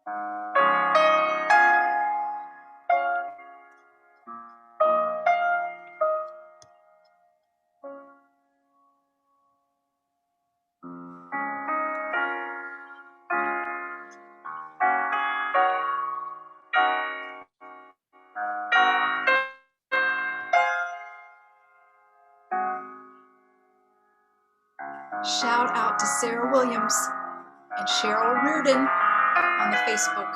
Shout out to Sarah Williams and Cheryl Reardon on the Facebook.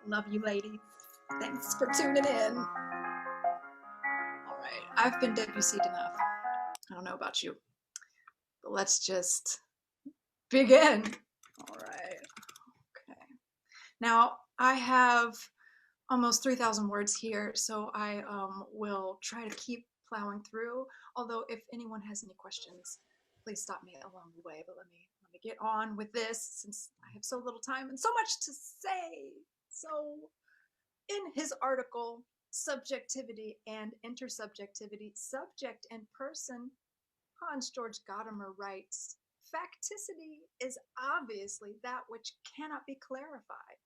Love you, ladies. Thanks for tuning in. All right, I've been Debussied enough. I don't know about you, but let's just begin. All right. Okay. Now, I have almost 3,000 words here, so I will try to keep plowing through. Although, if anyone has any questions, please stop me along the way. But let me get on with this since I have so little time and so much to say. So, in his article, Subjectivity and Intersubjectivity, Subject and Person, Hans Georg Gadamer writes, facticity is obviously that which cannot be clarified,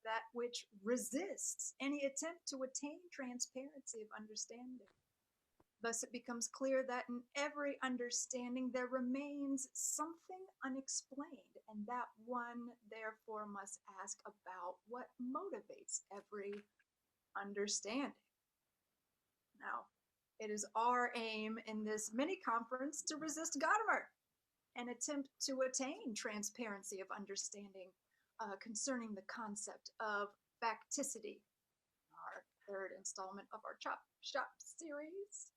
that which resists any attempt to attain transparency of understanding. Thus it becomes clear that in every understanding there remains something unexplained, and that one therefore must ask about what motivates every understanding. Now, it is our aim in this mini-conference to resist Gadamer and attempt to attain transparency of understanding concerning the concept of facticity, our third installment of our Chop Shop series.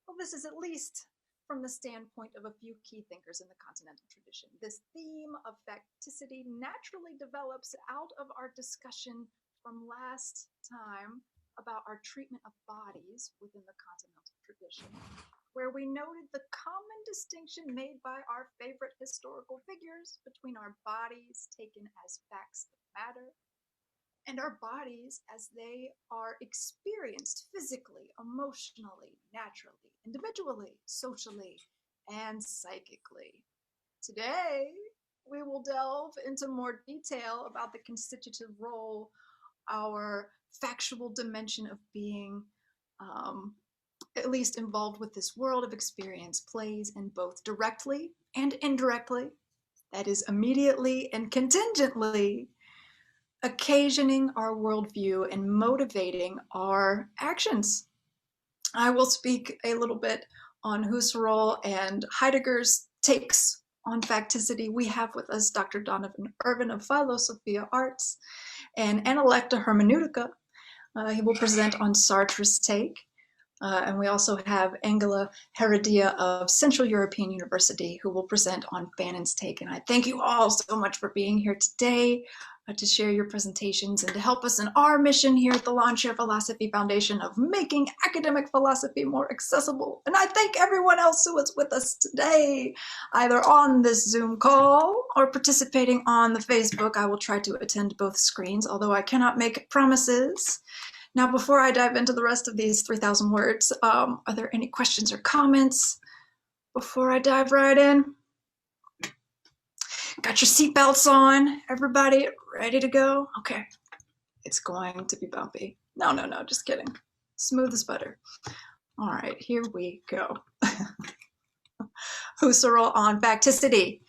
Well, this is at least from the standpoint of a few key thinkers in the Continental tradition. This theme of facticity naturally develops out of our discussion from last time about our treatment of bodies within the Continental tradition, where we noted the common distinction made by our favorite historical figures between our bodies taken as facts of matter and our bodies as they are experienced physically, emotionally, naturally, individually, socially, and psychically. Today, we will delve into more detail about the constitutive role our factual dimension of being, at least involved with this world of experience, plays in both directly and indirectly, that is, immediately and contingently, occasioning our worldview and motivating our actions. I will speak a little bit on Husserl and Heidegger's takes on facticity. We have with us Dr. Donovan Irven of Philosophy Arts and Analecta Hermeneutica. He will present on Sartre's take. And we also have Angela Heredia of Central European University, who will present on Fanon's take. And I thank you all so much for being here today to share your presentations and to help us in our mission here at the Lawn Chair Philosophy Foundation of making academic philosophy more accessible. And I thank everyone else who is with us today, either on this Zoom call or participating on the Facebook. I will try to attend both screens, although I cannot make promises. Now, before I dive into the rest of these 3,000 words, are there any questions or comments before I dive right in? Got your seatbelts on, everybody ready to go? Okay, it's going to be bumpy. No, just kidding. Smooth as butter. All right, here we go. Husserl on facticity.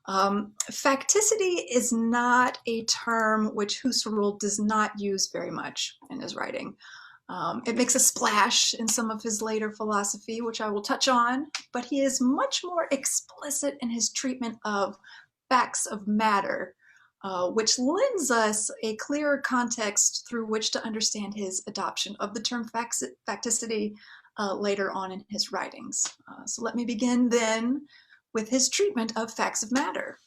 Facticity is not a term which Husserl does not use very much in his writing. It makes a splash in some of his later philosophy, which I will touch on, but he is much more explicit in his treatment of facts of matter, which lends us a clearer context through which to understand his adoption of the term facticity later on in his writings. So let me begin then with his treatment of facts of matter.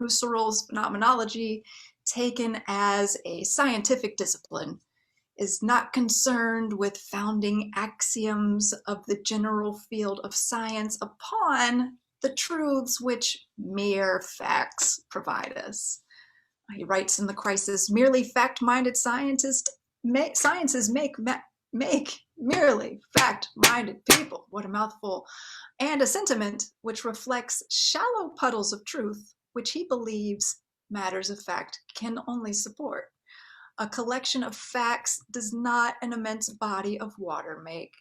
Husserl's phenomenology, taken as a scientific discipline, is not concerned with founding axioms of the general field of science upon the truths which mere facts provide us. He writes in The Crisis, merely fact-minded sciences make merely fact-minded people. What a mouthful. And a sentiment which reflects shallow puddles of truth, which he believes matters of fact can only support. A collection of facts does not an immense body of water make.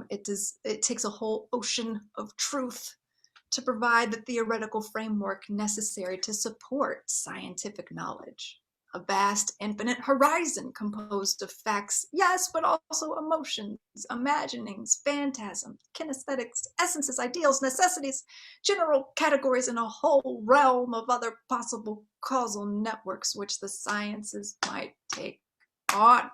It takes a whole ocean of truth to provide the theoretical framework necessary to support scientific knowledge. A vast, infinite horizon composed of facts, yes, but also emotions, imaginings, phantasms, kinesthetics, essences, ideals, necessities, general categories, and a whole realm of other possible causal networks which the sciences might take on.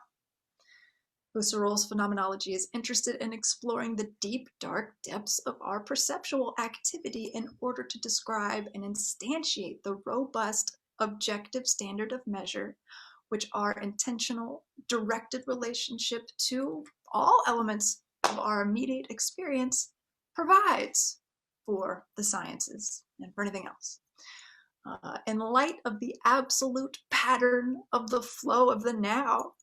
Husserl's phenomenology is interested in exploring the deep, dark depths of our perceptual activity in order to describe and instantiate the robust, objective standard of measure, which our intentional, directed relationship to all elements of our immediate experience provides for the sciences and for anything else. In light of the absolute pattern of the flow of the now,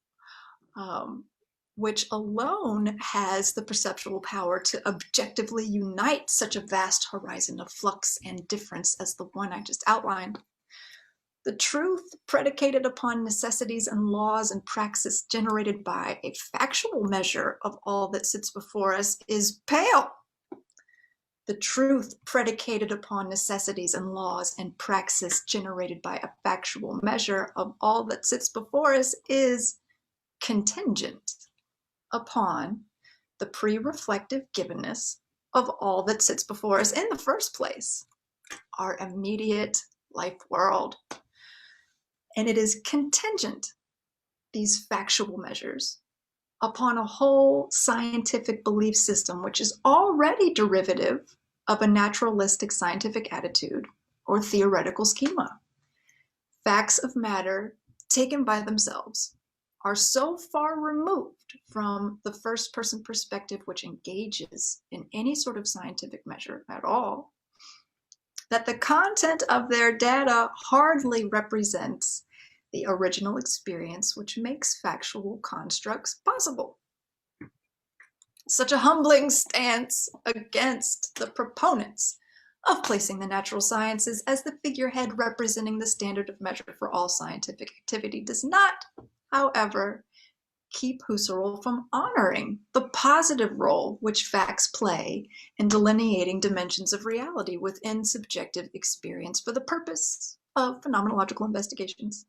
which alone has the perceptual power to objectively unite such a vast horizon of flux and difference as the one I just outlined. The truth predicated upon necessities and laws and praxis generated by a factual measure of all that sits before us is pale. The truth predicated upon necessities and laws and praxis generated by a factual measure of all that sits before us is contingent upon the pre-reflective givenness of all that sits before us in the first place, our immediate life world. And it is contingent, these factual measures, upon a whole scientific belief system which is already derivative of a naturalistic scientific attitude or theoretical schema. Facts of matter, taken by themselves, are so far removed from the first-person perspective which engages in any sort of scientific measure at all, that the content of their data hardly represents the original experience which makes factual constructs possible. Such a humbling stance against the proponents of placing the natural sciences as the figurehead representing the standard of measure for all scientific activity does not, however, keep Husserl from honoring the positive role which facts play in delineating dimensions of reality within subjective experience for the purpose of phenomenological investigations.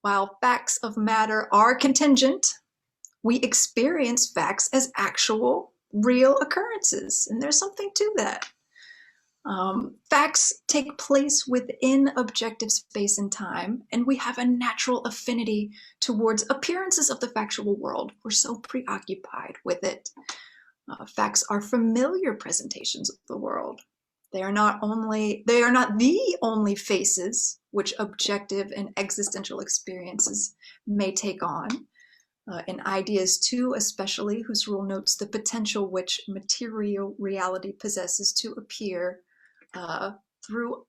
While facts of matter are contingent, we experience facts as actual, real occurrences, and there's something to that. Facts take place within objective space and time, and we have a natural affinity towards appearances of the factual world. We're so preoccupied with it. Facts are familiar presentations of the world. They are not the only faces which objective and existential experiences may take on. In ideas too, especially, Husserl notes the potential which material reality possesses to appear through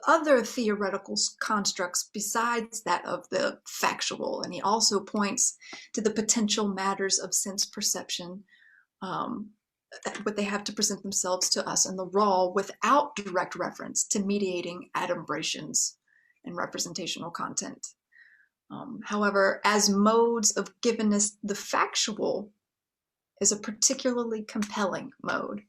other theoretical constructs besides that of the factual. And he also points to the potential matters of sense perception, what they have to present themselves to us in the raw without direct reference to mediating adumbrations and representational content. However, as modes of givenness, the factual is a particularly compelling mode.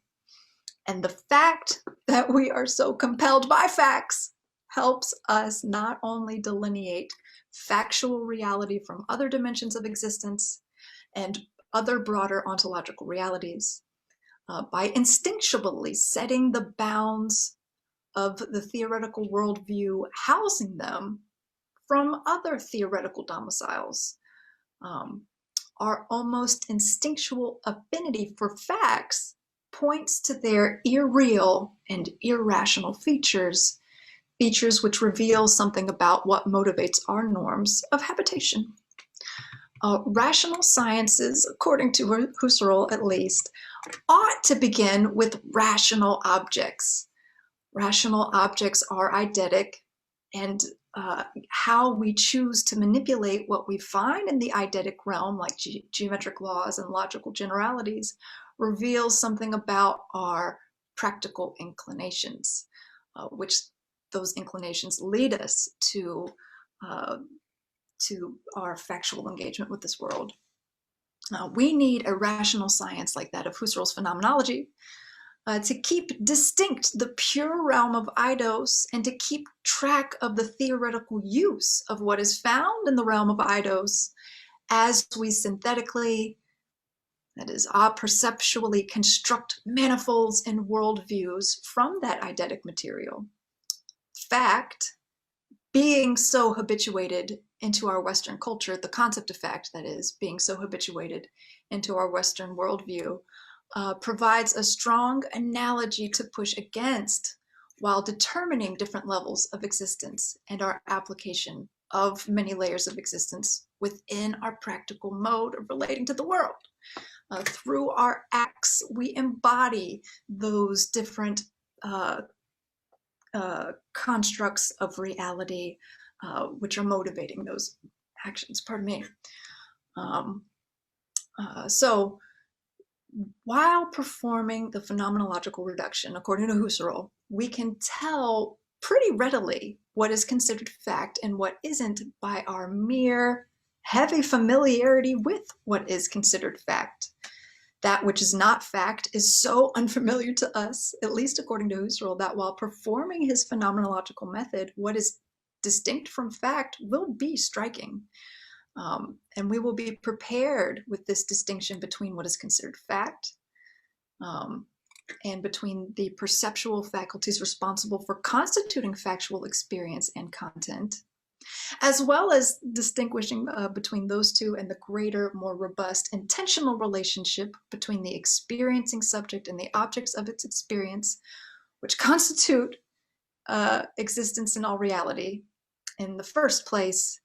And the fact that we are so compelled by facts helps us not only delineate factual reality from other dimensions of existence and other broader ontological realities, by instinctually setting the bounds of the theoretical worldview, housing them from other theoretical domiciles. Our almost instinctual affinity for facts points to their irreal and irrational features, features which reveal something about what motivates our norms of habitation. Rational sciences, according to Husserl at least, ought to begin with rational objects. Rational objects are eidetic, and how we choose to manipulate what we find in the eidetic realm, like geometric laws and logical generalities, reveals something about our practical inclinations, which those inclinations lead us to our factual engagement with this world. We need a rational science like that of Husserl's phenomenology to keep distinct the pure realm of eidos and to keep track of the theoretical use of what is found in the realm of eidos as we synthetically, that is, perceptually construct manifolds and worldviews from that eidetic material. Fact, being so habituated into our Western culture, the concept of fact, that is, being so habituated into our Western worldview, provides a strong analogy to push against while determining different levels of existence and our application of many layers of existence within our practical mode of relating to the world. Through our acts, we embody those different constructs of reality which are motivating those actions. Pardon me. So while performing the phenomenological reduction, according to Husserl, we can tell pretty readily what is considered fact and what isn't by our mere heavy familiarity with what is considered fact. That which is not fact is so unfamiliar to us, at least according to Husserl, that while performing his phenomenological method, what is distinct from fact will be striking. And we will be prepared with this distinction between what is considered fact and between the perceptual faculties responsible for constituting factual experience and content, as well as distinguishing between those two and the greater, more robust, intentional relationship between the experiencing subject and the objects of its experience, which constitute existence in all reality. In the first place,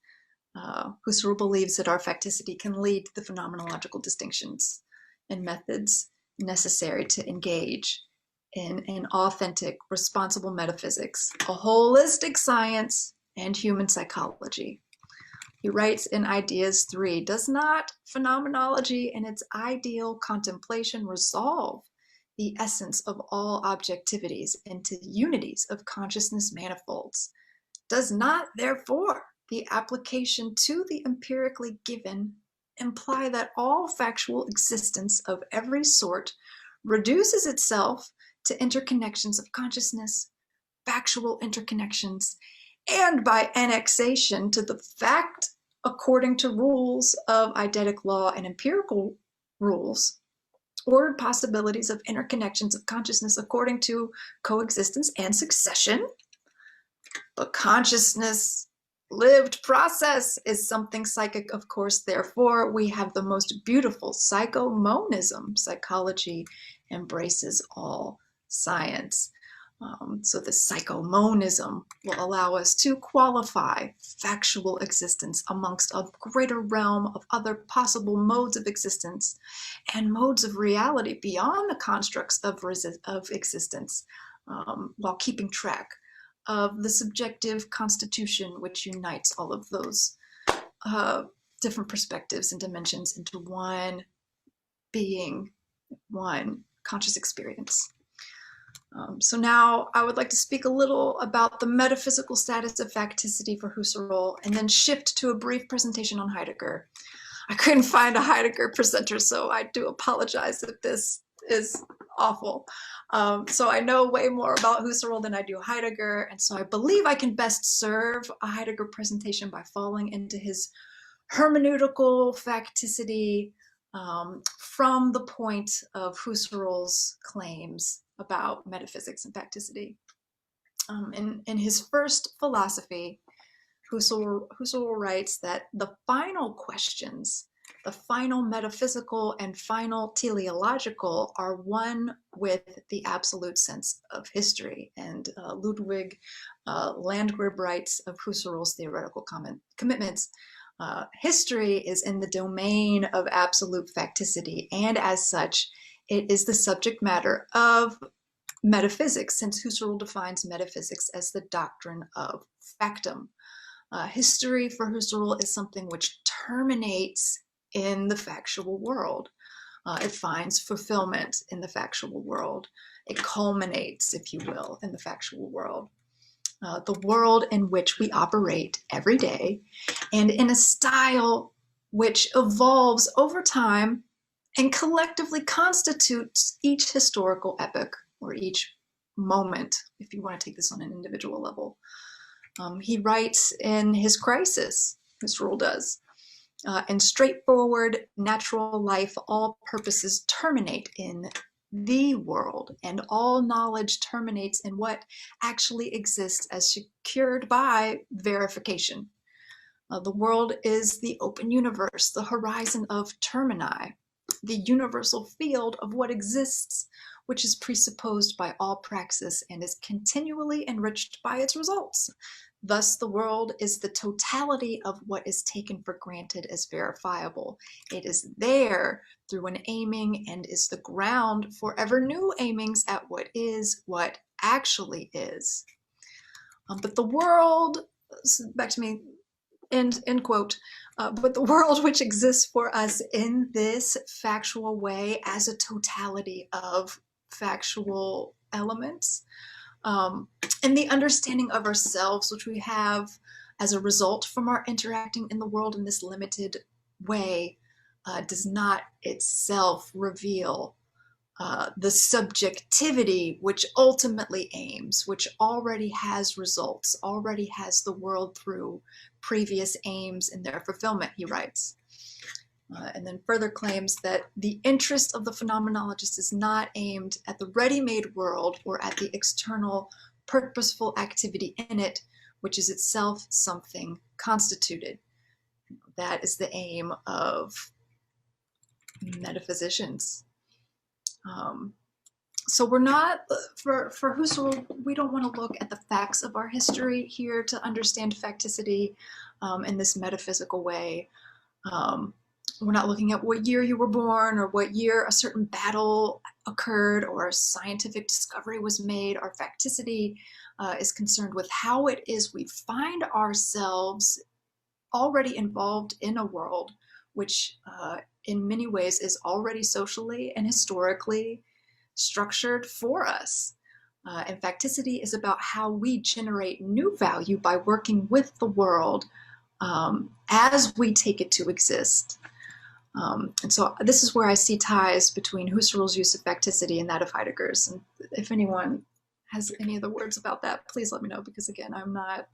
Husserl believes that our facticity can lead to the phenomenological distinctions and methods necessary to engage in an authentic, responsible metaphysics, a holistic science, and human psychology. He writes in Ideas 3, does not phenomenology in its ideal contemplation resolve the essence of all objectivities into unities of consciousness manifolds? Does not, therefore, the application to the empirically given imply that all factual existence of every sort reduces itself to interconnections of consciousness, factual interconnections, and by annexation to the fact according to rules of eidetic law and empirical rules, ordered possibilities of interconnections of consciousness according to coexistence and succession? But consciousness, lived process, is something psychic, of course. Therefore, we have the most beautiful psychomonism. Psychology embraces all science. So the psychomonism will allow us to qualify factual existence amongst a greater realm of other possible modes of existence and modes of reality beyond the constructs of existence, while keeping track of the subjective constitution which unites all of those different perspectives and dimensions into one being, one conscious experience. So now I would like to speak a little about the metaphysical status of facticity for Husserl and then shift to a brief presentation on Heidegger. I couldn't find a Heidegger presenter, so I do apologize if this is awful. So I know way more about Husserl than I do Heidegger, and so I believe I can best serve a Heidegger presentation by falling into his hermeneutical facticity from the point of Husserl's claims about metaphysics and facticity. In his first philosophy, Husserl writes that the final questions, the final metaphysical and final teleological, are one with the absolute sense of history. And Ludwig Landgrab writes of Husserl's theoretical commitments, history is in the domain of absolute facticity, and as such, it is the subject matter of metaphysics, since Husserl defines metaphysics as the doctrine of factum. History for Husserl is something which terminates in the factual world. It finds fulfillment in the factual world. It culminates, if you will, in the factual world. the world in which we operate every day, and in a style which evolves over time and collectively constitutes each historical epoch or each moment, if you want to take this on an individual level. He writes in his Crisis, Husserl does, in straightforward natural life, all purposes terminate in the world, and all knowledge terminates in what actually exists as secured by verification. The world is the open universe, the horizon of termini, the universal field of what exists, which is presupposed by all praxis and is continually enriched by its results. Thus, the world is the totality of what is taken for granted as verifiable. It is there through an aiming and is the ground for ever new aimings at what is, what actually is. But the world, back to me, end quote, but the world which exists for us in this factual way as a totality of factual elements, and the understanding of ourselves, which we have as a result from our interacting in the world in this limited way, does not itself reveal the subjectivity which ultimately aims, which already has results, already has the world through previous aims in their fulfillment, he writes. And then further claims that the interest of the phenomenologist is not aimed at the ready-made world or at the external purposeful activity in it, which is itself something constituted. That is the aim of metaphysicians. So we're not, for Husserl, we don't want to look at the facts of our history here to understand facticity in this metaphysical way. We're not looking at what year you were born or what year a certain battle occurred or a scientific discovery was made. Our facticity is concerned with how it is we find ourselves already involved in a world which in many ways is already socially and historically structured for us. And facticity is about how we generate new value by working with the world as we take it to exist. And so this is where I see ties between Husserl's use of facticity and that of Heidegger's. And if anyone has any other words about that, please let me know, because again, I'm not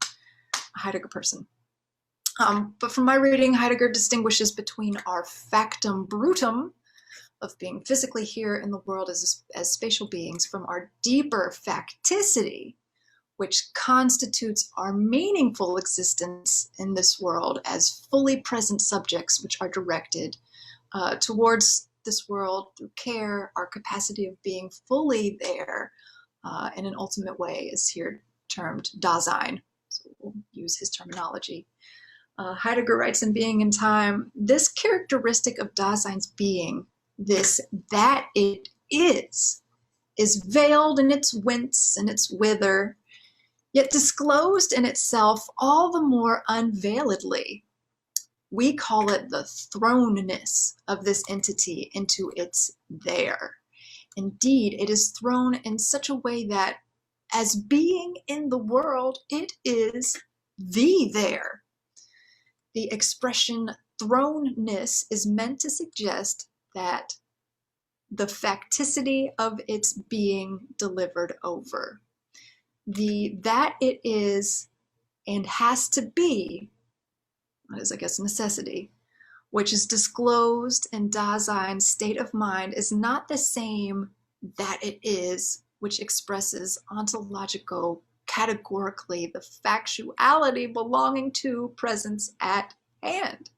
a Heidegger person. But from my reading, Heidegger distinguishes between our factum brutum of being physically here in the world as spatial beings from our deeper facticity, which constitutes our meaningful existence in this world as fully present subjects which are directed towards this world through care. Our capacity of being fully there in an ultimate way is here termed Dasein. So we'll use his terminology. Heidegger writes in Being and Time, this characteristic of Dasein's being, this that it is veiled in its wince and its wither, yet disclosed in itself all the more unveiledly. We call it the thrownness of this entity into its there. Indeed, it is thrown in such a way that, as being in the world, it is the there. The expression thrownness is meant to suggest that the facticity of its being delivered over. The that it is and has to be, that is, I guess, necessity, which is disclosed in Dasein's state of mind, is not the same that it is, which expresses ontological categorically the factuality belonging to presence at hand.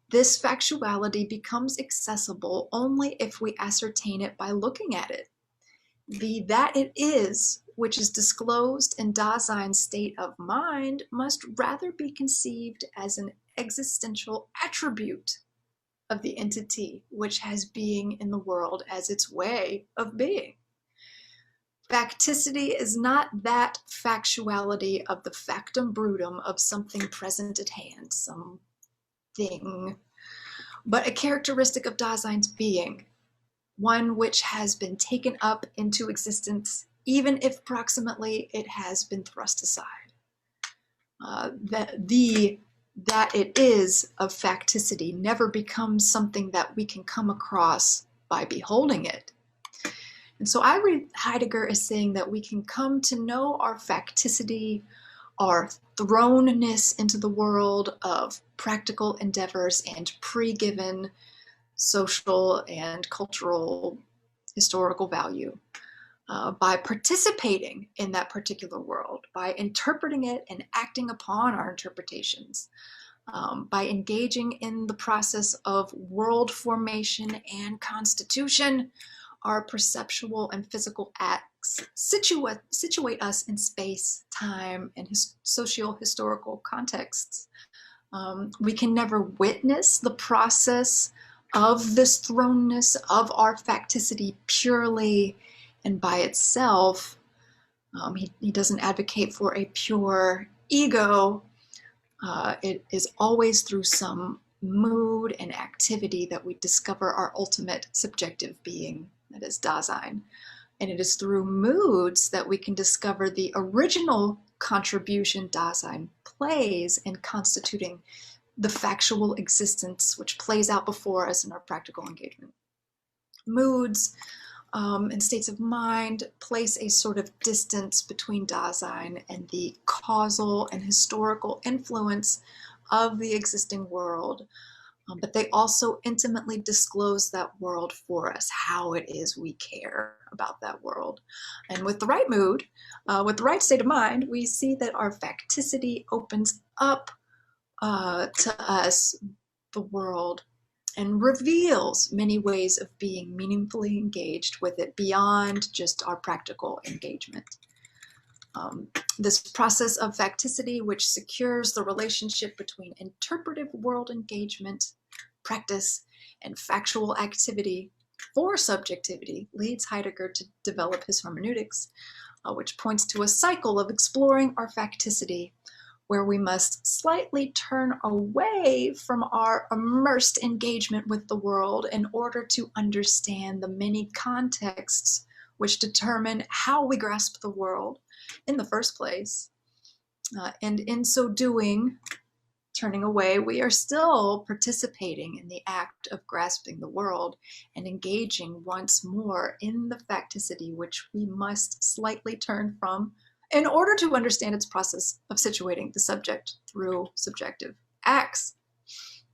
This factuality becomes accessible only if we ascertain it by looking at it. The that it is, which is disclosed in Dasein's state of mind, must rather be conceived as an existential attribute of the entity which has being in the world as its way of being. Facticity is not that factuality of the factum brutum of something present at hand, some thing, but a characteristic of Dasein's being, one which has been taken up into existence even if proximately it has been thrust aside. That it is of facticity never becomes something that we can come across by beholding it. And so I read Heidegger as saying that we can come to know our facticity, our thrownness into the world of practical endeavors and pre-given social and cultural historical value, by participating in that particular world, by interpreting it and acting upon our interpretations, by engaging in the process of world formation and constitution. Our perceptual and physical acts situate us in space, time, and socio-historical contexts. We can never witness the process of this thrownness of our facticity purely and by itself. He doesn't advocate for a pure ego. It is always through some mood and activity that we discover our ultimate subjective being, that is Dasein. And it is through moods that we can discover the original contribution Dasein plays in constituting the factual existence which plays out before us in our practical engagement. Moods and states of mind place a sort of distance between Dasein and the causal and historical influence of the existing world, but they also intimately disclose that world for us, how it is we care about that world. And with the right mood, with the right state of mind, we see that our facticity opens up to us the world and reveals many ways of being meaningfully engaged with it beyond just our practical engagement. This process of facticity, which secures the relationship between interpretive world engagement, practice, and factual activity for subjectivity, leads Heidegger to develop his hermeneutics, which points to a cycle of exploring our facticity, where we must slightly turn away from our immersed engagement with the world in order to understand the many contexts which determine how we grasp the world in the first place. And in so doing, turning away, we are still participating in the act of grasping the world and engaging once more in the facticity which we must slightly turn from in order to understand its process of situating the subject through subjective acts.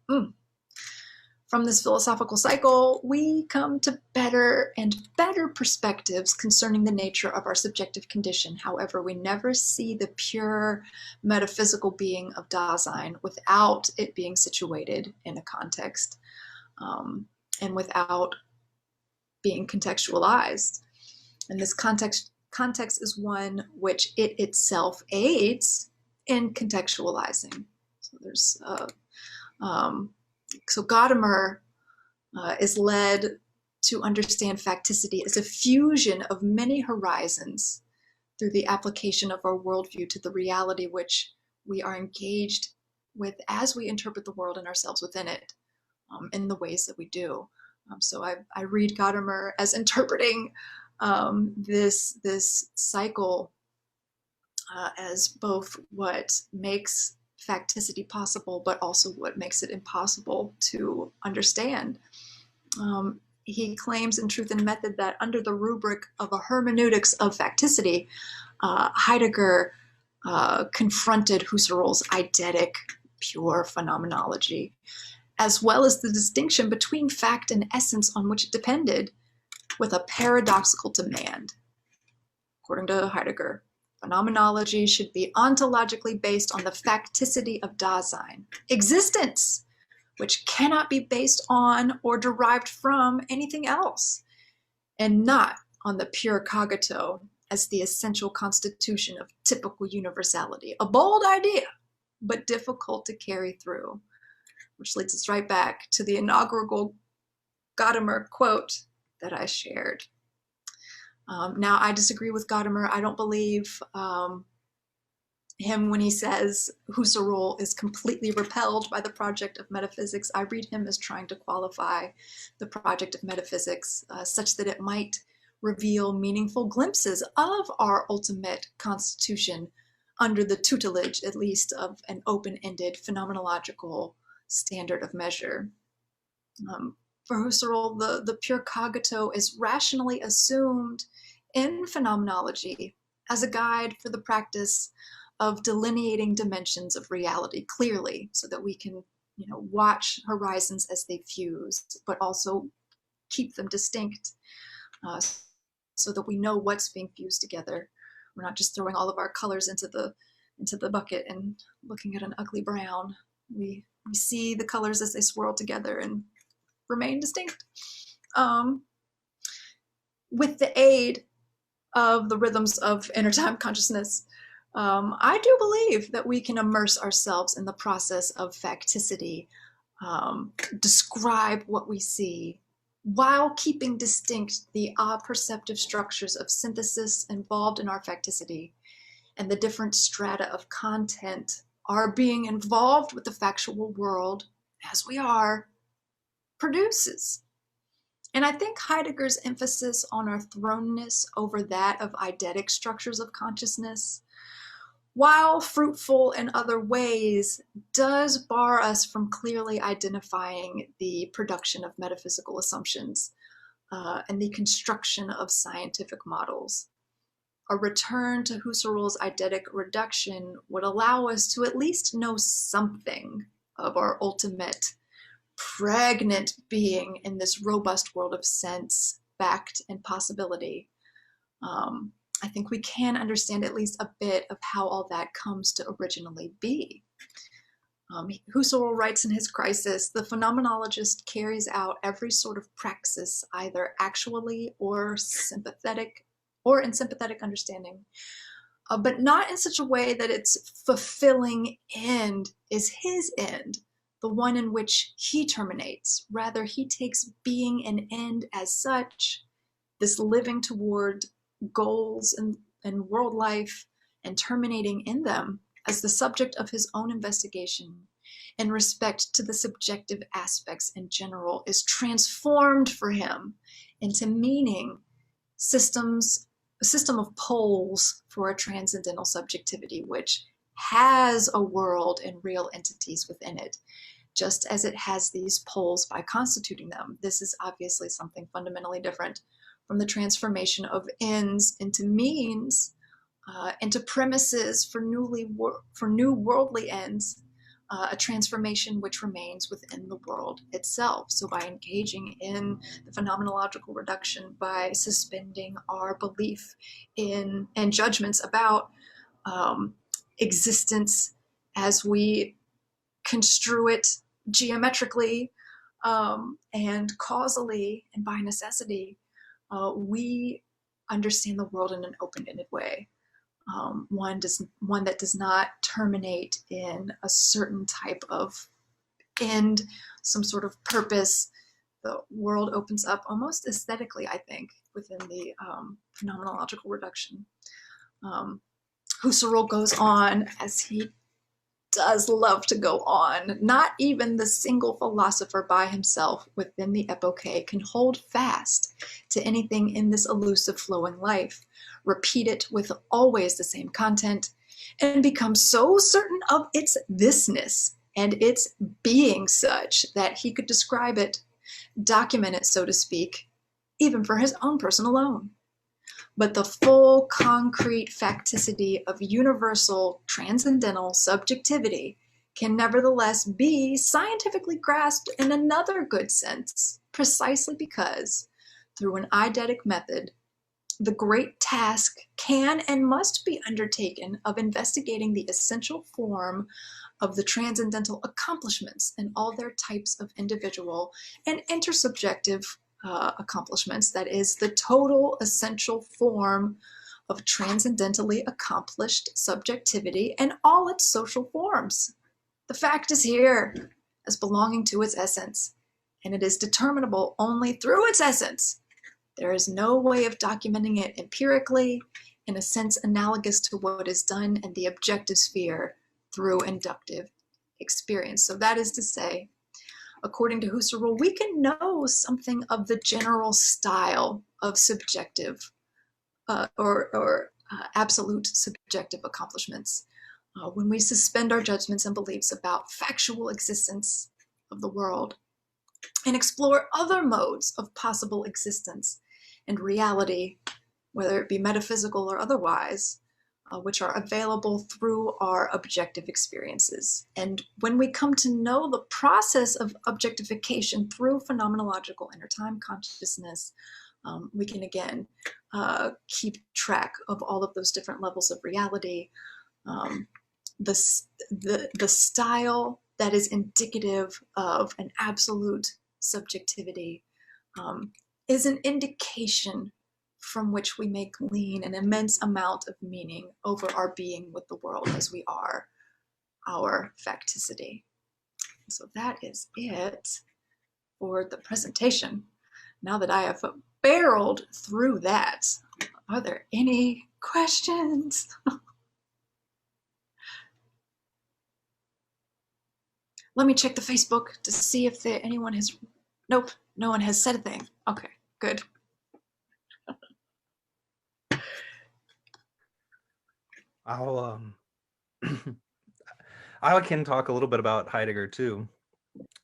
From this philosophical cycle, we come to better and better perspectives concerning the nature of our subjective condition. However, we never see the pure metaphysical being of Dasein without it being situated in a context, and without being contextualized. And this context is one which it itself aids in contextualizing. So there's so Gadamer is led to understand facticity as a fusion of many horizons through the application of our worldview to the reality which we are engaged with as we interpret the world and ourselves within it, in the ways that we do. So I read Gadamer as interpreting this cycle as both what makes facticity possible, but also what makes it impossible to understand. He claims in Truth and Method that under the rubric of a hermeneutics of facticity, Heidegger confronted Husserl's eidetic pure phenomenology, as well as the distinction between fact and essence on which it depended, with a paradoxical demand. According to Heidegger, phenomenology should be ontologically based on the facticity of Dasein, existence, which cannot be based on or derived from anything else, and not on the pure cogito as the essential constitution of typical universality. A bold idea, but difficult to carry through, which leads us right back to the inaugural Gadamer quote that I shared. Now, I disagree with Gadamer. I don't believe him when he says Husserl is completely repelled by the project of metaphysics. I read him as trying to qualify the project of metaphysics such that it might reveal meaningful glimpses of our ultimate constitution under the tutelage, at least, of an open-ended phenomenological standard of measure. For Husserl, the pure cogito is rationally assumed in phenomenology as a guide for the practice of delineating dimensions of reality clearly, so that we can, watch horizons as they fuse, but also keep them distinct, so that we know what's being fused together. We're not just throwing all of our colors into the bucket and looking at an ugly brown. We see the colors as they swirl together and remain distinct. With the aid of the rhythms of inner time consciousness, I do believe that we can immerse ourselves in the process of facticity, describe what we see, while keeping distinct the perceptive structures of synthesis involved in our facticity, and the different strata of content are being involved with the factual world, as we are, produces. And I think Heidegger's emphasis on our thrownness over that of eidetic structures of consciousness, while fruitful in other ways, does bar us from clearly identifying the production of metaphysical assumptions and the construction of scientific models. A return to Husserl's eidetic reduction would allow us to at least know something of our ultimate pregnant being in this robust world of sense, fact, and possibility. I think we can understand at least a bit of how all that comes to originally be. Husserl writes in his Crisis, the phenomenologist carries out every sort of praxis, either actually or in sympathetic understanding, but not in such a way that its fulfilling end is his end, the one in which he terminates. Rather, he takes being an end as such, this living toward goals and world life and terminating in them, as the subject of his own investigation in respect to the subjective aspects in general, is transformed for him into meaning, a system of poles for a transcendental subjectivity, which has a world and real entities within it, just as it has these poles by constituting them. This is obviously something fundamentally different from the transformation of ends into means, into premises for new worldly ends, a transformation which remains within the world itself. So by engaging in the phenomenological reduction, by suspending our belief in and judgments about existence as we construe it geometrically and causally and by necessity, we understand the world in an open-ended way. One that does not terminate in a certain type of end, some sort of purpose. The world opens up almost aesthetically, I think, within the phenomenological reduction. Husserl goes on, as he does love to go on. Not even the single philosopher by himself within the epoche can hold fast to anything in this elusive flowing life, repeat it with always the same content, and become so certain of its thisness and its being such that he could describe it, document it, so to speak, even for his own person alone. But the full concrete facticity of universal transcendental subjectivity can nevertheless be scientifically grasped in another good sense, precisely because, through an eidetic method, the great task can and must be undertaken of investigating the essential form of the transcendental accomplishments in all their types of individual and intersubjective accomplishments, that is, the total essential form of transcendentally accomplished subjectivity and all its social forms. The fact is here as belonging to its essence, and it is determinable only through its essence. There is no way of documenting it empirically, in a sense analogous to what is done in the objective sphere through inductive experience. So that is to say, according to Husserl, we can know something of the general style of subjective or absolute subjective accomplishments when we suspend our judgments and beliefs about factual existence of the world and explore other modes of possible existence and reality, whether it be metaphysical or otherwise, which are available through our objective experiences. And when we come to know the process of objectification through phenomenological intertime consciousness, we can again keep track of all of those different levels of reality. The style that is indicative of an absolute subjectivity is an indication from which we may glean an immense amount of meaning over our being with the world as we are our facticity. So that is it for the presentation. Now that I have barreled through that, are there any questions? Let me check the Facebook to see if anyone has, nope, no one has said a thing. Okay, good. I can talk a little bit about Heidegger too,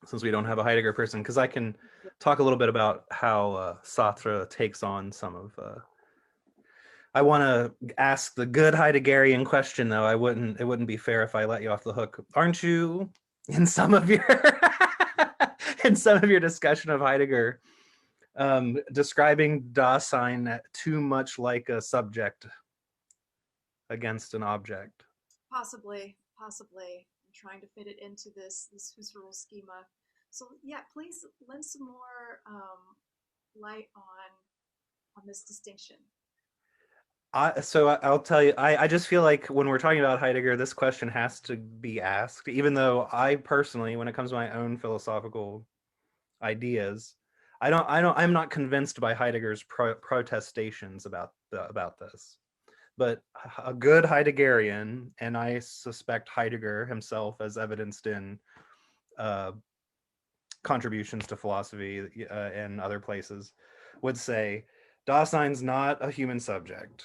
since we don't have a Heidegger person, because I can talk a little bit about how Sartre takes on some of. I want to ask the good Heideggerian question, though. It wouldn't be fair if I let you off the hook. Aren't you, in some of your in some of your discussion of Heidegger, describing Dasein too much like a subject against an object? Possibly. I'm trying to fit it into this Husserl schema. So yeah, please lend some more light on this distinction. So I'll tell you, I just feel like when we're talking about Heidegger, this question has to be asked, even though I personally, when it comes to my own philosophical ideas, I'm not convinced by Heidegger's protestations about this. But a good Heideggerian, and I suspect Heidegger himself, as evidenced in contributions to philosophy and other places, would say Dasein's not a human subject.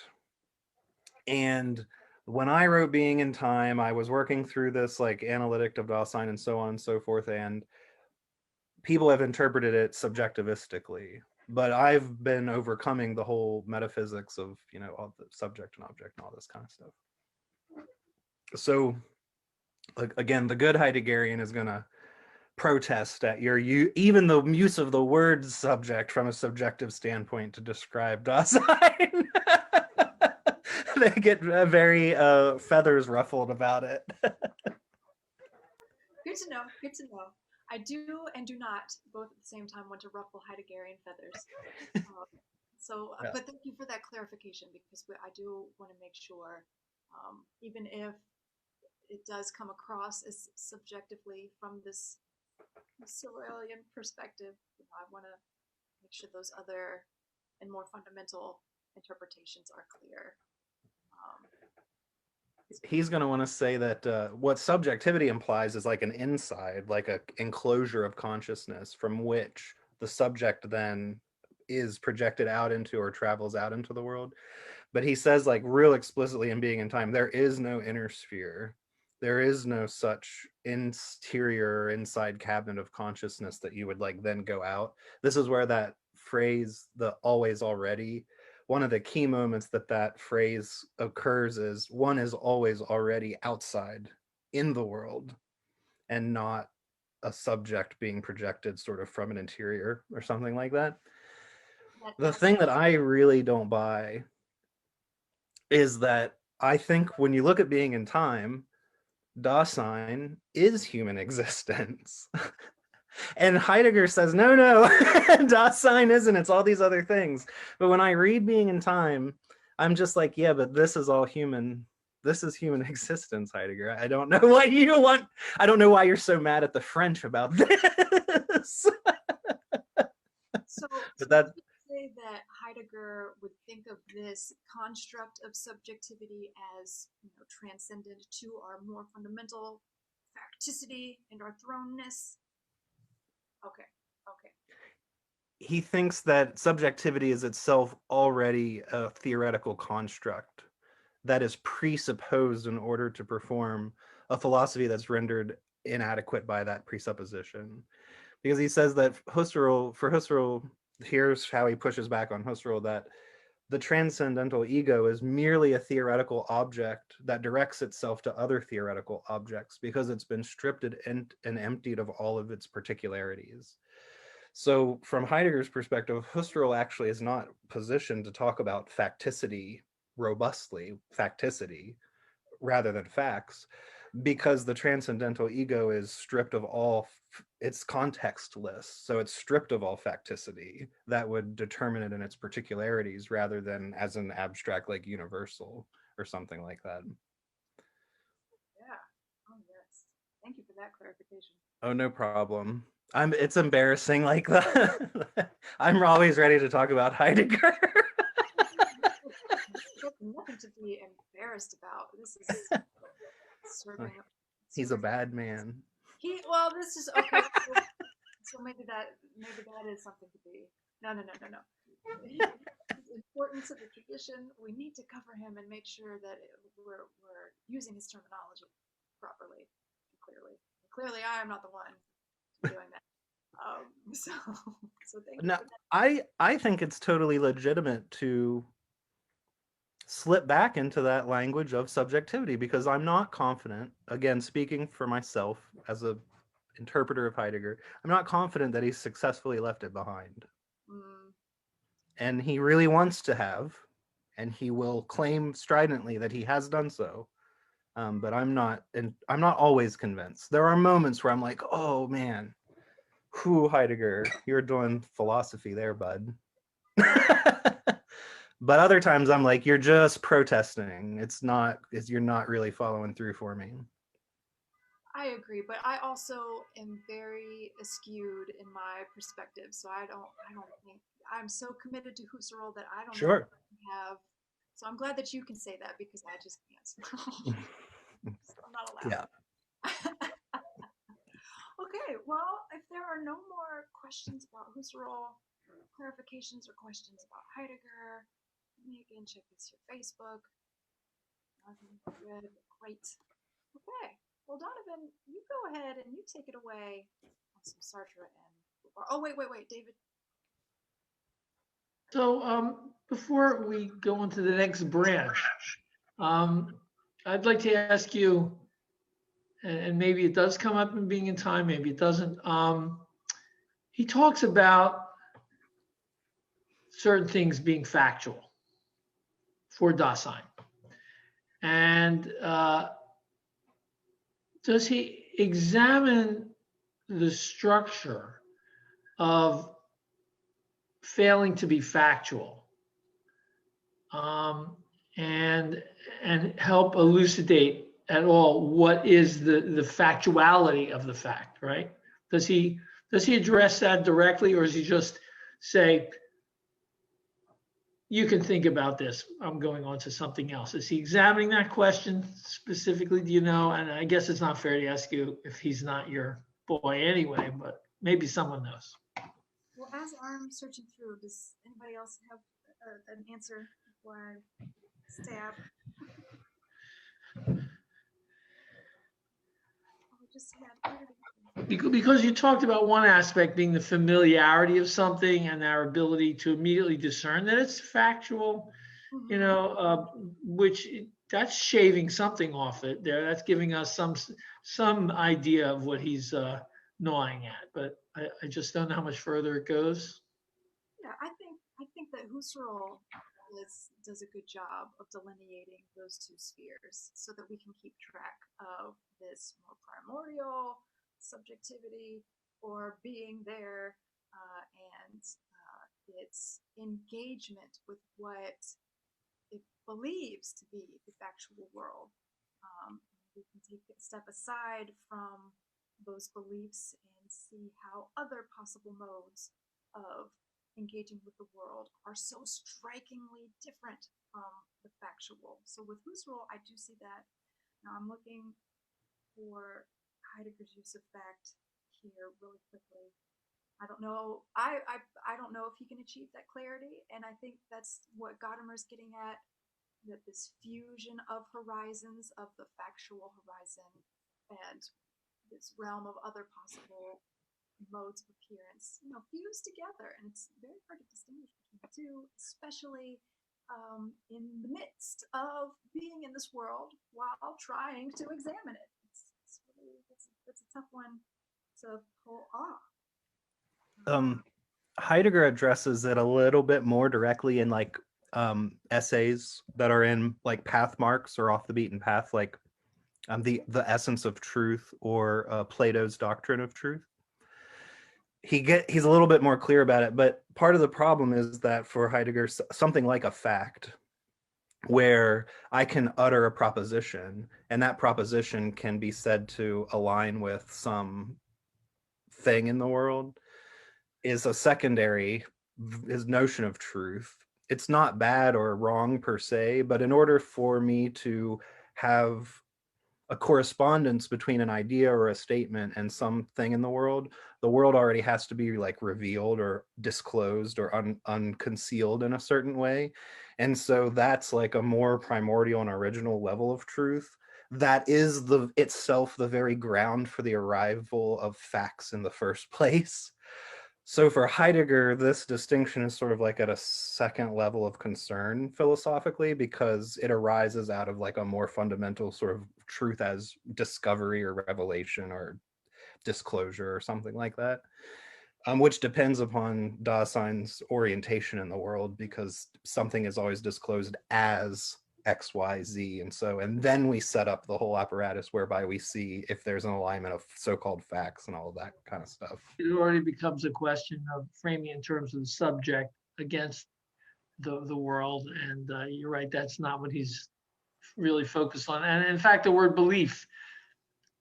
And when I wrote Being in Time, I was working through this like analytic of Dasein and so on and so forth, and people have interpreted it subjectivistically. But I've been overcoming the whole metaphysics of, all the subject and object and all this kind of stuff. So, again, the good Heideggerian is going to protest at even the use of the word subject from a subjective standpoint to describe Dasein. They get very feathers ruffled about it. Good to know. I do and do not both at the same time want to ruffle Heideggerian feathers. Yeah. But thank you for that clarification, because I do want to make sure, even if it does come across as subjectively from this Husserlian perspective, I want to make sure those other and more fundamental interpretations are clear. He's going to want to say that what subjectivity implies is like an inside, like an enclosure of consciousness from which the subject then is projected out into or travels out into the world. But he says, like, real explicitly in Being in Time, there is no inner sphere. There is no such interior inside cabinet of consciousness that you would like then go out. This is where that phrase, the always already, one of the key moments that phrase occurs is one is always already outside in the world and not a subject being projected sort of from an interior or something like that. The thing that I really don't buy is that I think when you look at Being in Time, Dasein is human existence. And Heidegger says, no, Dasein isn't, it's all these other things. But when I read Being in Time, I'm just like, yeah, but this is all human. This is human existence, Heidegger. I don't know what you want. I don't know why you're so mad at the French about this. So but that say that Heidegger would think of this construct of subjectivity as transcendent to our more fundamental facticity and our thrownness. Okay. Okay. He thinks that subjectivity is itself already a theoretical construct that is presupposed in order to perform a philosophy that's rendered inadequate by that presupposition. Because he says that for Husserl, here's how he pushes back on Husserl, that the transcendental ego is merely a theoretical object that directs itself to other theoretical objects because it's been stripped and emptied of all of its particularities. So from Heidegger's perspective, Husserl actually is not positioned to talk about facticity robustly, facticity, rather than facts, because the transcendental ego is stripped of all, it's contextless. So it's stripped of all facticity that would determine it in its particularities rather than as an abstract, like universal or something like that. Yeah. Oh, yes. Thank you for that clarification. Oh, no problem. It's embarrassing like that. I'm always ready to talk about Heidegger. There's nothing to be embarrassed about. This is serving. He's a bad man. Well, this is okay. So maybe that is something to be. No. He's important to the tradition. We need to cover him and make sure that we're using his terminology properly and clearly. Clearly, I am not the one doing that. So thank you Now, for that. I think it's totally legitimate to slip back into that language of subjectivity because I'm not confident, again, speaking for myself as a interpreter of Heidegger, I'm not confident that he's successfully left it behind. Mm, And he really wants to have, and he will claim stridently that he has done so. But I'm not, and I'm not always convinced. There are moments where I'm like, oh man, whew, Heidegger, you're doing philosophy there, bud. But other times I'm like, you're just protesting. You're not really following through for me. I agree, but I also am very skewed in my perspective. So I don't think I'm so committed to Husserl that I don't know Sure. if I have. So I'm glad that you can say that because I just can't. So I'm not allowed. Yeah. Okay, well, if there are no more questions about Husserl, clarifications or questions about Heidegger, let me again check this your Facebook. Nothing good. Great. Okay. Well, Donovan, you go ahead and you take it away on some Sartre and. Oh, wait, David. So before we go into the next branch, um, I'd like to ask you, and maybe it does come up in Being in Time, maybe it doesn't. He talks about certain things being factual for Dasein. And does he examine the structure of failing to be factual and help elucidate at all what is the factuality of the fact, right? Does he address that directly, or does he just say, you can think about this, I'm going on to something else? Is he examining that question specifically? Do you know? And I guess it's not fair to ask you if he's not your boy anyway, but maybe someone knows. Well, as I'm searching through, does anybody else have an answer before I stab? I just had. Because you talked about one aspect being the familiarity of something and our ability to immediately discern that it's factual, you know, which that's shaving something off it there. That's giving us some idea of what he's gnawing at, but I just don't know how much further it goes. Yeah, I think that Husserl does a good job of delineating those two spheres so that we can keep track of this more primordial subjectivity or being there and its engagement with what it believes to be the factual world. We can take a step aside from those beliefs and see how other possible modes of engaging with the world are so strikingly different from the factual. So with Husserl, I do see that. Now I'm looking for Heidegger's use of fact here really quickly. I don't know. I don't know if he can achieve that clarity, and I think that's what Gadamer's getting at. That this fusion of horizons, of the factual horizon, and this realm of other possible modes of appearance, fuse together, and it's very hard to distinguish between the two, especially in the midst of being in this world while trying to examine it. It's really that's a tough one to pull off. Heidegger addresses it a little bit more directly in like essays that are in like path marks or off the beaten path, like the essence of truth or Plato's doctrine of truth. He's a little bit more clear about it, but part of the problem is that for Heidegger, something like a fact, where I can utter a proposition and that proposition can be said to align with some thing in the world, is a secondary, his notion of truth. It's not bad or wrong per se, but in order for me to have a correspondence between an idea or a statement and something in the world already has to be like revealed or disclosed or unconcealed in a certain way. And so that's like a more primordial and original level of truth that is itself the very ground for the arrival of facts in the first place. So for Heidegger, this distinction is sort of like at a second level of concern philosophically, because it arises out of like a more fundamental sort of truth as discovery or revelation or disclosure or something like that, which depends upon Dasein's orientation in the world, because something is always disclosed as XYZ. And then we set up the whole apparatus whereby we see if there's an alignment of so-called facts and all of that kind of stuff. It already becomes a question of framing in terms of the subject against the world. And you're right, that's not what he's really focused on. And in fact, the word belief,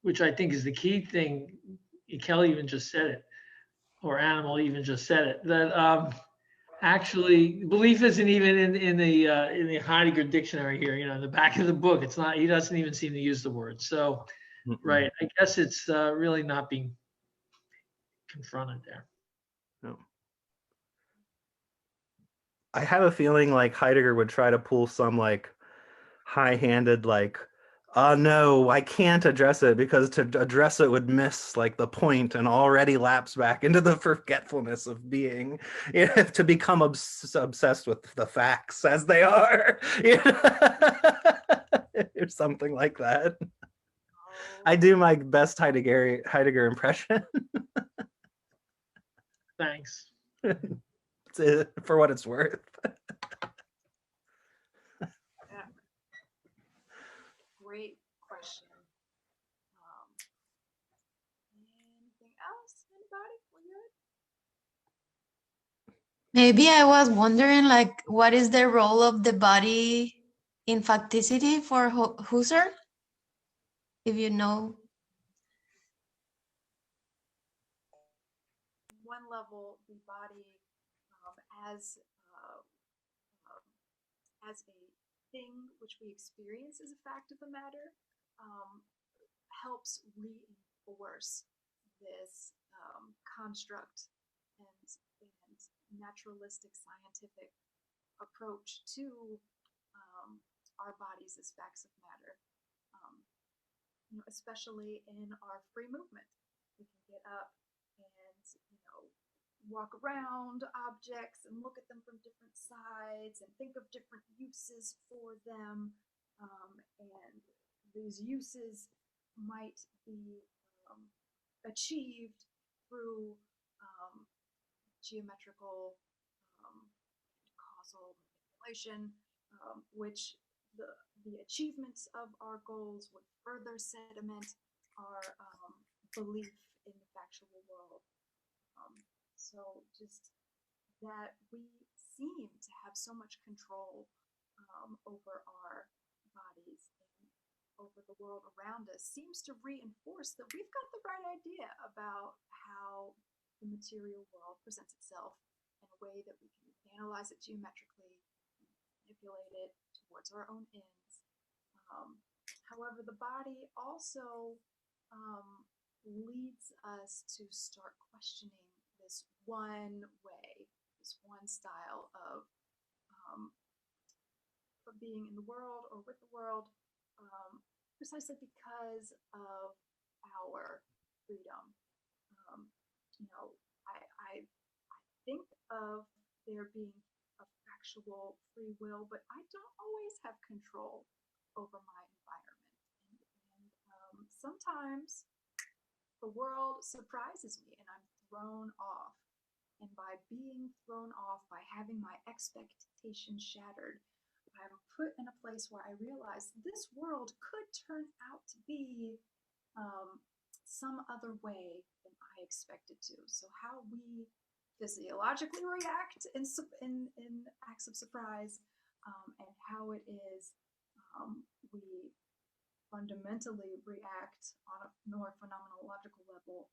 which I think is the key thing, Kelly even just said it, or Animal even just said it, that actually belief isn't even in the Heidegger dictionary here, in the back of the book. It's not, he doesn't even seem to use the word. So, right, I guess it's really not being confronted there. No. I have a feeling like Heidegger would try to pull some like high-handed like, no, I can't address it because to address it would miss like the point and already lapse back into the forgetfulness of being, to become obsessed with the facts as they are, or something like that. I do my best Heidegger impression. Thanks. For what it's worth. Yeah. Great question. Anything else? Anybody? We're good? Maybe I was wondering, like, what is the role of the body in facticity for Husserl? If you know. One level, the body as a thing which we experience as a fact of the matter helps reinforce this construct and naturalistic scientific approach to our bodies as facts of matter, especially in our free movement. We can get up and walk around objects and look at them from different sides and think of different uses for them, and these uses might be achieved through geometrical causal manipulation, which the achievements of our goals would further sediment our belief in the factual world. So just that we seem to have so much control over our bodies and over the world around us seems to reinforce that we've got the right idea about how the material world presents itself in a way that we can analyze it geometrically, manipulate it towards our own ends. However, the body also leads us to start questioning this one way, this one style of being in the world or with the world, precisely because of our freedom. I think of there being a factual free will, but I don't always have control over my environment. And sometimes the world surprises me and I'm thrown off. And by being thrown off, by having my expectations shattered, I'm put in a place where I realize this world could turn out to be some other way than I expected to. So how we physiologically react in acts of surprise, and how it is we fundamentally react on a more phenomenological level,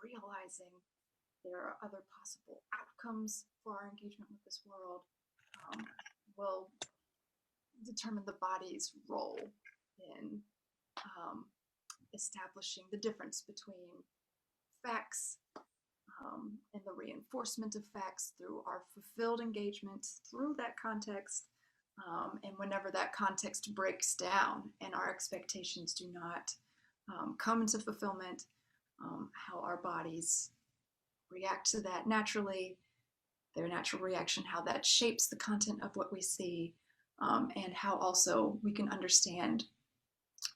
realizing there are other possible outcomes for our engagement with this world, will determine the body's role in establishing the difference between facts and the reinforcement of facts through our fulfilled engagement through that context, and whenever that context breaks down and our expectations do not come into fulfillment, how our bodies react to that naturally, their natural reaction, how that shapes the content of what we see, and how also we can understand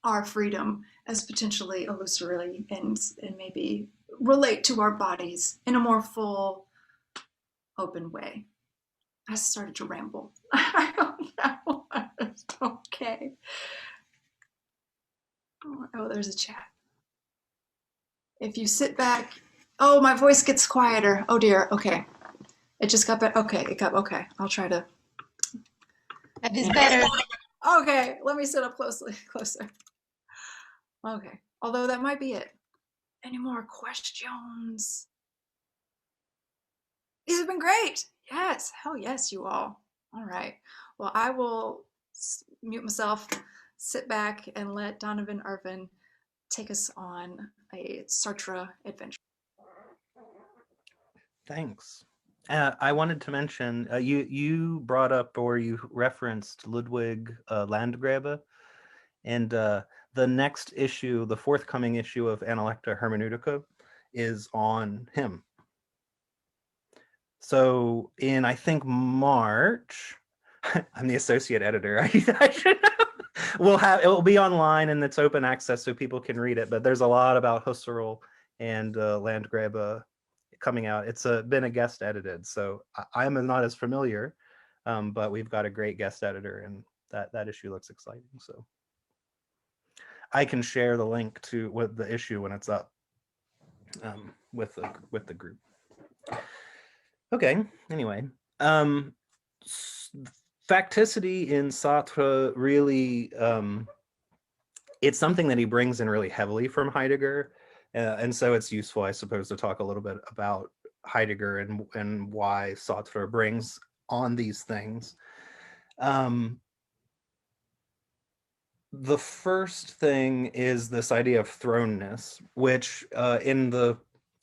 our freedom as potentially illusory and maybe relate to our bodies in a more full, open way. I started to ramble. I hope that was okay. Oh, there's a chat. If you sit back, oh, my voice gets quieter. Oh dear, okay. It just got better. Okay, it got, okay. I'll try to. That is better. Okay, let me sit up closer. Okay, although that might be it. Any more questions? These have been great. Yes, hell yes, you all. All right. Well, I will mute myself, sit back, and let Donovan Irven take us on a Sartre adventure. Thanks. I wanted to mention, you brought up or you referenced Ludwig Landgrabe, and the next issue, the forthcoming issue of Analecta Hermeneutica, is on him. So in, I think, March, I'm the associate editor. I should know. It will be online and it's open access so people can read it, but there's a lot about Husserl and Landgrabe coming out. It's been a guest edited, so I'm not as familiar, but we've got a great guest editor, and that issue looks exciting. So I can share the link to the issue when it's up with the group. Okay. Anyway, facticity in Sartre really, it's something that he brings in really heavily from Heidegger. And so it's useful, I suppose, to talk a little bit about Heidegger and why Sartre brings on these things. The first thing is this idea of thrownness, which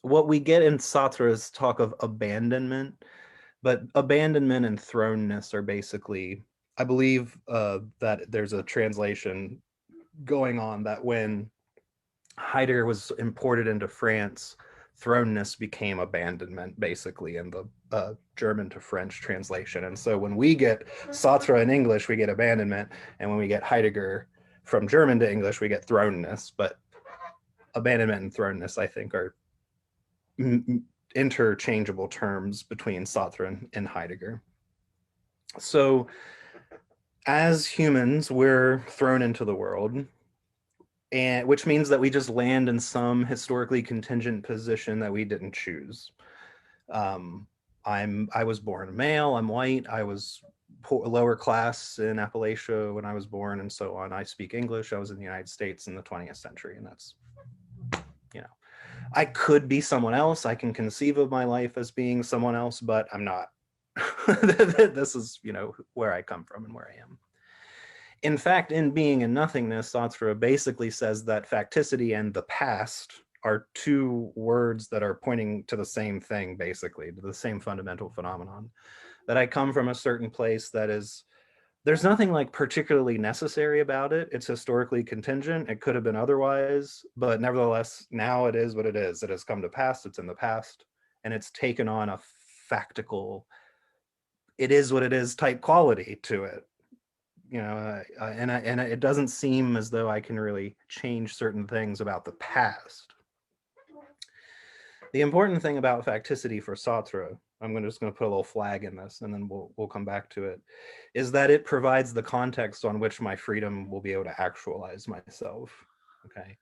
what we get in Sartre is talk of abandonment, but abandonment and thrownness are basically, I believe that there's a translation going on that when Heidegger was imported into France, thrownness became abandonment, basically, in the German to French translation. And so when we get Sartre in English, we get abandonment, and when we get Heidegger from German to English, we get thrownness. But abandonment and thrownness, I think, are interchangeable terms between Sartre and Heidegger. So as humans, we're thrown into the world, and which means that we just land in some historically contingent position that we didn't choose. I was born a male, I'm white, I was lower class in Appalachia when I was born, and so on. I speak English, I was in the United States in the 20th century, and that's, I could be someone else. I can conceive of my life as being someone else, but I'm not. This is, where I come from and where I am. In fact, in Being and Nothingness, Sartre basically says that facticity and the past are two words that are pointing to the same thing, basically, to the same fundamental phenomenon. That I come from a certain place that is, there's nothing like particularly necessary about it. It's historically contingent. It could have been otherwise, but nevertheless, now it is what it is. It has come to pass. It's in the past, and it's taken on a factical, it is what it is type quality to it. You know, and it doesn't seem as though I can really change certain things about the past. The important thing about facticity for Sartre, just going to put a little flag in this, and then we'll come back to it, is that it provides the context on which my freedom will be able to actualize myself. Okay.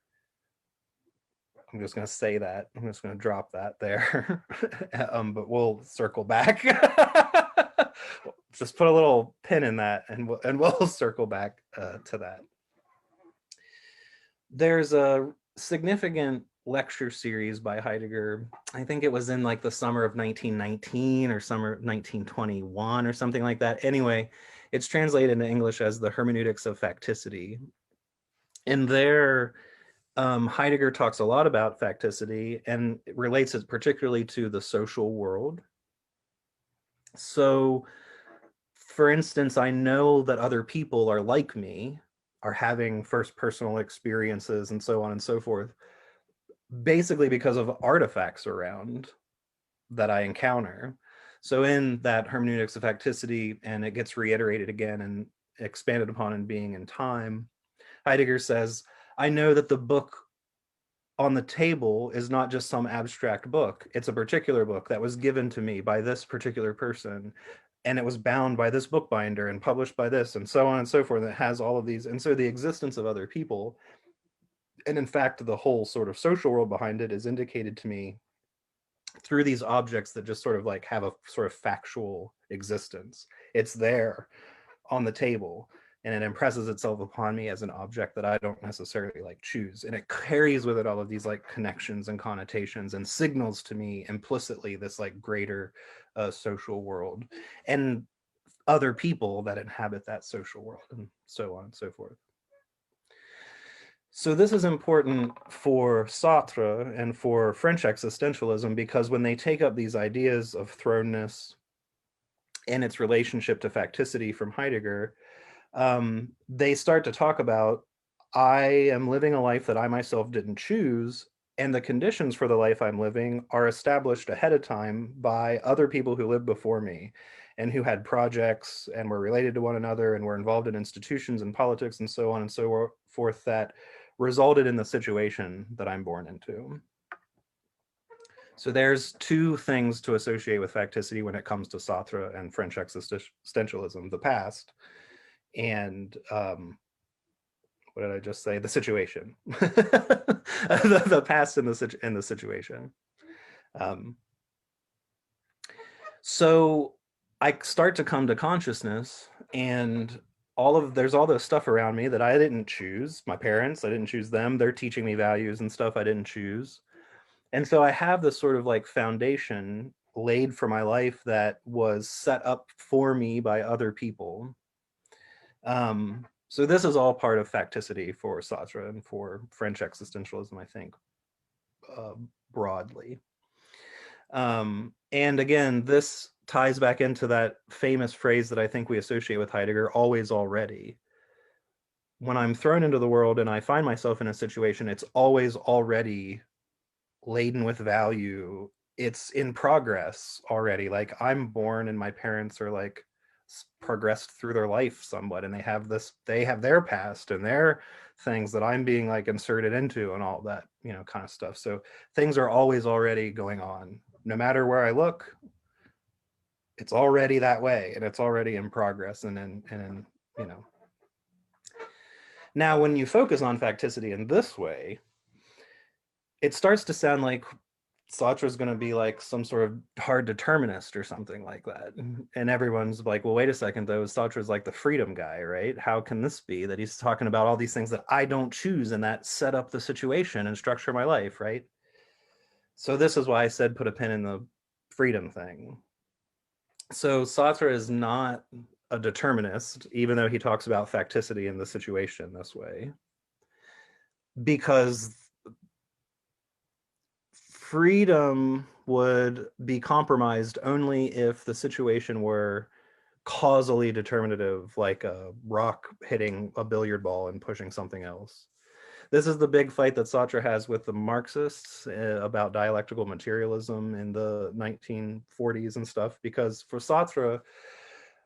I'm just going to say that. I'm just going to drop that there. But we'll circle back. Just put a little pin in that, and we'll circle back to that. There's a significant lecture series by Heidegger. I think it was in like the summer of 1919 or summer of 1921 or something like that. Anyway, it's translated into English as the Hermeneutics of Facticity. And there, Heidegger talks a lot about facticity and relates it particularly to the social world. So, for instance, I know that other people are like me, are having first personal experiences and so on and so forth, basically because of artifacts around that I encounter. So in that hermeneutics of facticity, and it gets reiterated again and expanded upon in Being and Time, Heidegger says, I know that the book on the table is not just some abstract book. It's a particular book that was given to me by this particular person, and it was bound by this bookbinder and published by this, and so on and so forth. It has all of these. And so the existence of other people, and in fact, the whole sort of social world behind it, is indicated to me through these objects that just sort of like have a sort of factual existence. It's there on the table, and it impresses itself upon me as an object that I don't necessarily like choose. And it carries with it all of these like connections and connotations and signals to me implicitly this like greater social world and other people that inhabit that social world, and so on and so forth. So this is important for Sartre and for French existentialism, because when they take up these ideas of thrownness and its relationship to facticity from Heidegger, they start to talk about, I am living a life that I myself didn't choose, and the conditions for the life I'm living are established ahead of time by other people who lived before me and who had projects and were related to one another and were involved in institutions and politics and so on and so forth that resulted in the situation that I'm born into. So there's two things to associate with facticity when it comes to Sartre and French existentialism: the past and what did I just say? The situation. the past and the situation. So I start to come to consciousness, and there's all this stuff around me that I didn't choose. My parents, I didn't choose them. They're teaching me values and stuff I didn't choose. And so I have this sort of like foundation laid for my life that was set up for me by other people. So this is all part of facticity for Sartre and for French existentialism, I think, broadly. And again, this ties back into that famous phrase that I think we associate with Heidegger, always already. When I'm thrown into the world and I find myself in a situation, it's always already laden with value. It's in progress already. Like, I'm born and my parents are like progressed through their life somewhat, and they have their past and their things that I'm being like inserted into and all that, kind of stuff. So things are always already going on. No matter where I look, it's already that way, and it's already in progress. And now when you focus on facticity in this way, it starts to sound like Sartre is going to be like some sort of hard determinist or something like that. And everyone's like, well, wait a second, though. Sartre is like the freedom guy, right? How can this be that he's talking about all these things that I don't choose and that set up the situation and structure my life, right? So this is why I said put a pin in the freedom thing. So Sartre is not a determinist, even though he talks about facticity in the situation this way, because freedom would be compromised only if the situation were causally determinative, like a rock hitting a billiard ball and pushing something else. This is the big fight that Sartre has with the Marxists about dialectical materialism in the 1940s and stuff, because for Sartre,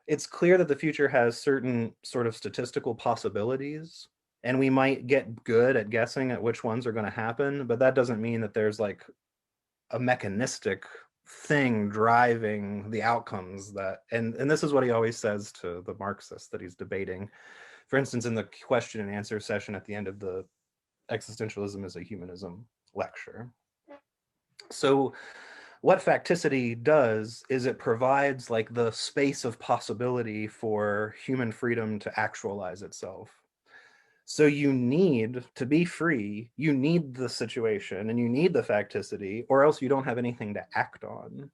it's clear that the future has certain sort of statistical possibilities, and we might get good at guessing at which ones are going to happen, but that doesn't mean that there's like a mechanistic thing driving the outcomes that, and this is what he always says to the Marxists that he's debating. For instance, in the question and answer session at the end of the Existentialism is a Humanism lecture. So what facticity does is it provides like the space of possibility for human freedom to actualize itself. So you need to be free, you need the situation and you need the facticity, or else you don't have anything to act on.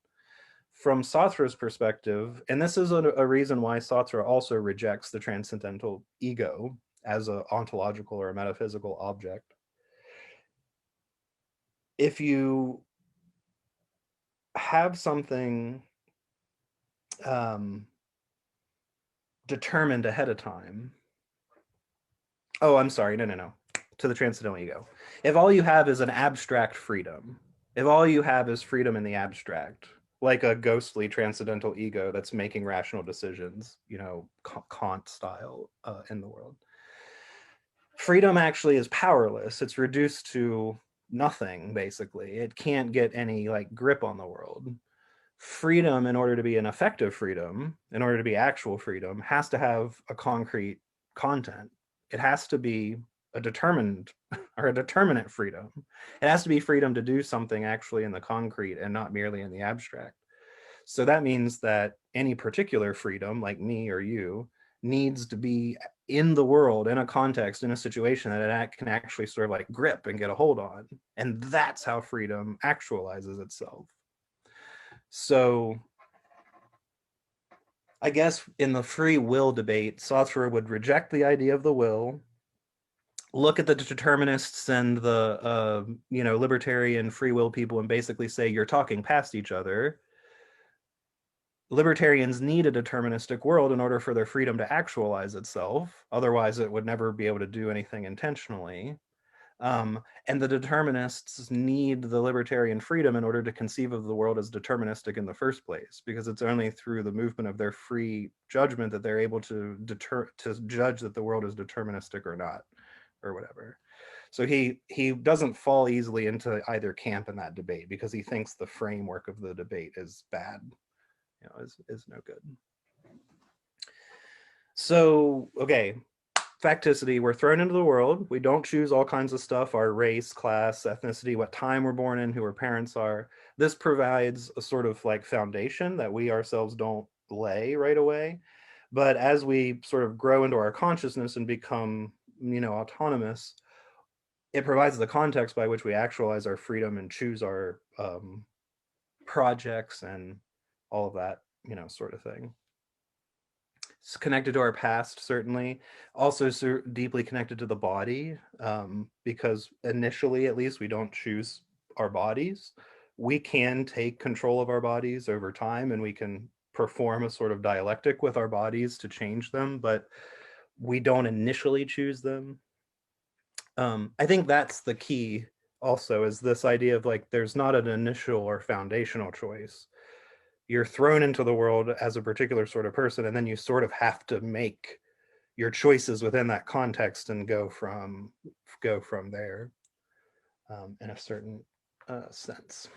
From Sartre's perspective, and this is a reason why Sartre also rejects the transcendental ego as an ontological or a metaphysical object. If you have something determined ahead of time, oh, I'm sorry, no, to the transcendental ego. If all you have is an abstract freedom, if all you have is freedom in the abstract, like a ghostly transcendental ego that's making rational decisions, you know, Kant style in the world, freedom actually is powerless. It's reduced to nothing, basically. It can't get any like grip on the world. Freedom, in order to be an effective freedom, in order to be actual freedom, has to have a concrete content. It has to be a determined or a determinate freedom. It has to be freedom to do something actually in the concrete and not merely in the abstract. So that means that any particular freedom, like me or you, needs to be in the world, in a context, in a situation that it can actually sort of like grip and get a hold on. And that's how freedom actualizes itself. So I guess in the free will debate, Sartre would reject the idea of the will, look at the determinists and the libertarian free will people and basically say, you're talking past each other. Libertarians need a deterministic world in order for their freedom to actualize itself. Otherwise, it would never be able to do anything intentionally. And the determinists need the libertarian freedom in order to conceive of the world as deterministic in the first place, because it's only through the movement of their free judgment that they're able to judge that the world is deterministic or not, or whatever. So he doesn't fall easily into either camp in that debate, because he thinks the framework of the debate is bad, is no good. So, okay, facticity, we're thrown into the world. We don't choose all kinds of stuff, our race, class, ethnicity, what time we're born in, who our parents are. This provides a sort of like foundation that we ourselves don't lay right away. But as we sort of grow into our consciousness and become, autonomous, it provides the context by which we actualize our freedom and choose our projects and all of that, sort of thing. It's connected to our past, certainly. Also deeply connected to the body, because initially, at least, we don't choose our bodies. We can take control of our bodies over time, and we can perform a sort of dialectic with our bodies to change them, but we don't initially choose them. I think that's the key also, is this idea of like, there's not an initial or foundational choice. You're thrown into the world as a particular sort of person, and then you sort of have to make your choices within that context and go from there, in a certain sense.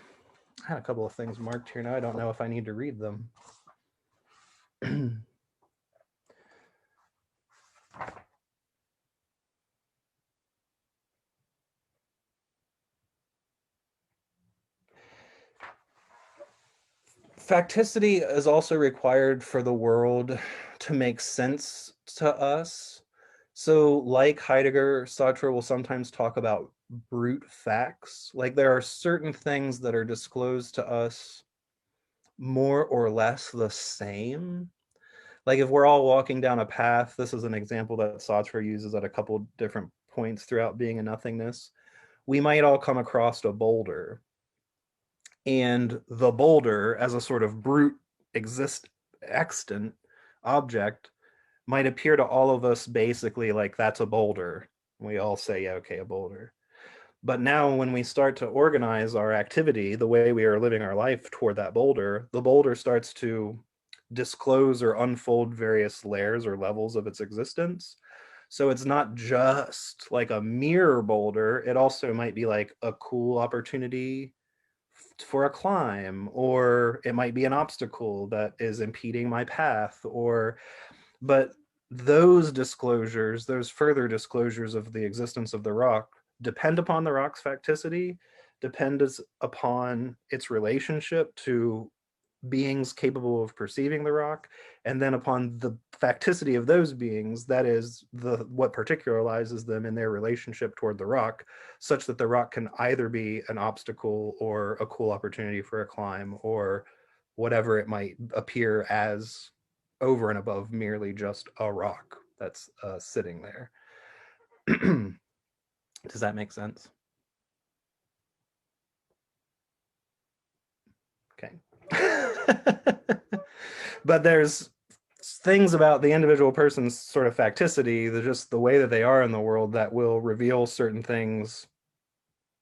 I had a couple of things marked here. Now I don't know if I need to read them. Facticity is also required for the world to make sense to us. So like Heidegger, Sartre will sometimes talk about brute facts. Like there are certain things that are disclosed to us more or less the same. Like if we're all walking down a path, this is an example that Sartre uses at a couple different points throughout Being and Nothingness. We might all come across a boulder. and the boulder as a sort of brute extant object might appear to all of us basically like that's a boulder. We all say, yeah, okay, a boulder. But now when we start to organize our activity, the way we are living our life toward that boulder, the boulder starts to disclose or unfold various layers or levels of its existence. So it's not just like a mere boulder, it also might be like a cool opportunity for a climb, or it might be an obstacle that is impeding my path, or but those disclosures, those further disclosures of the existence of the rock, depend upon the rock's facticity, depend upon its relationship to beings capable of perceiving the rock, and then upon the facticity of those beings, that is what particularizes them in their relationship toward the rock, such that the rock can either be an obstacle or a cool opportunity for a climb, or whatever it might appear as, over and above merely just a rock that's sitting there. Does that make sense? Okay. But there's things about the individual person's sort of facticity, just the way that they are in the world, that will reveal certain things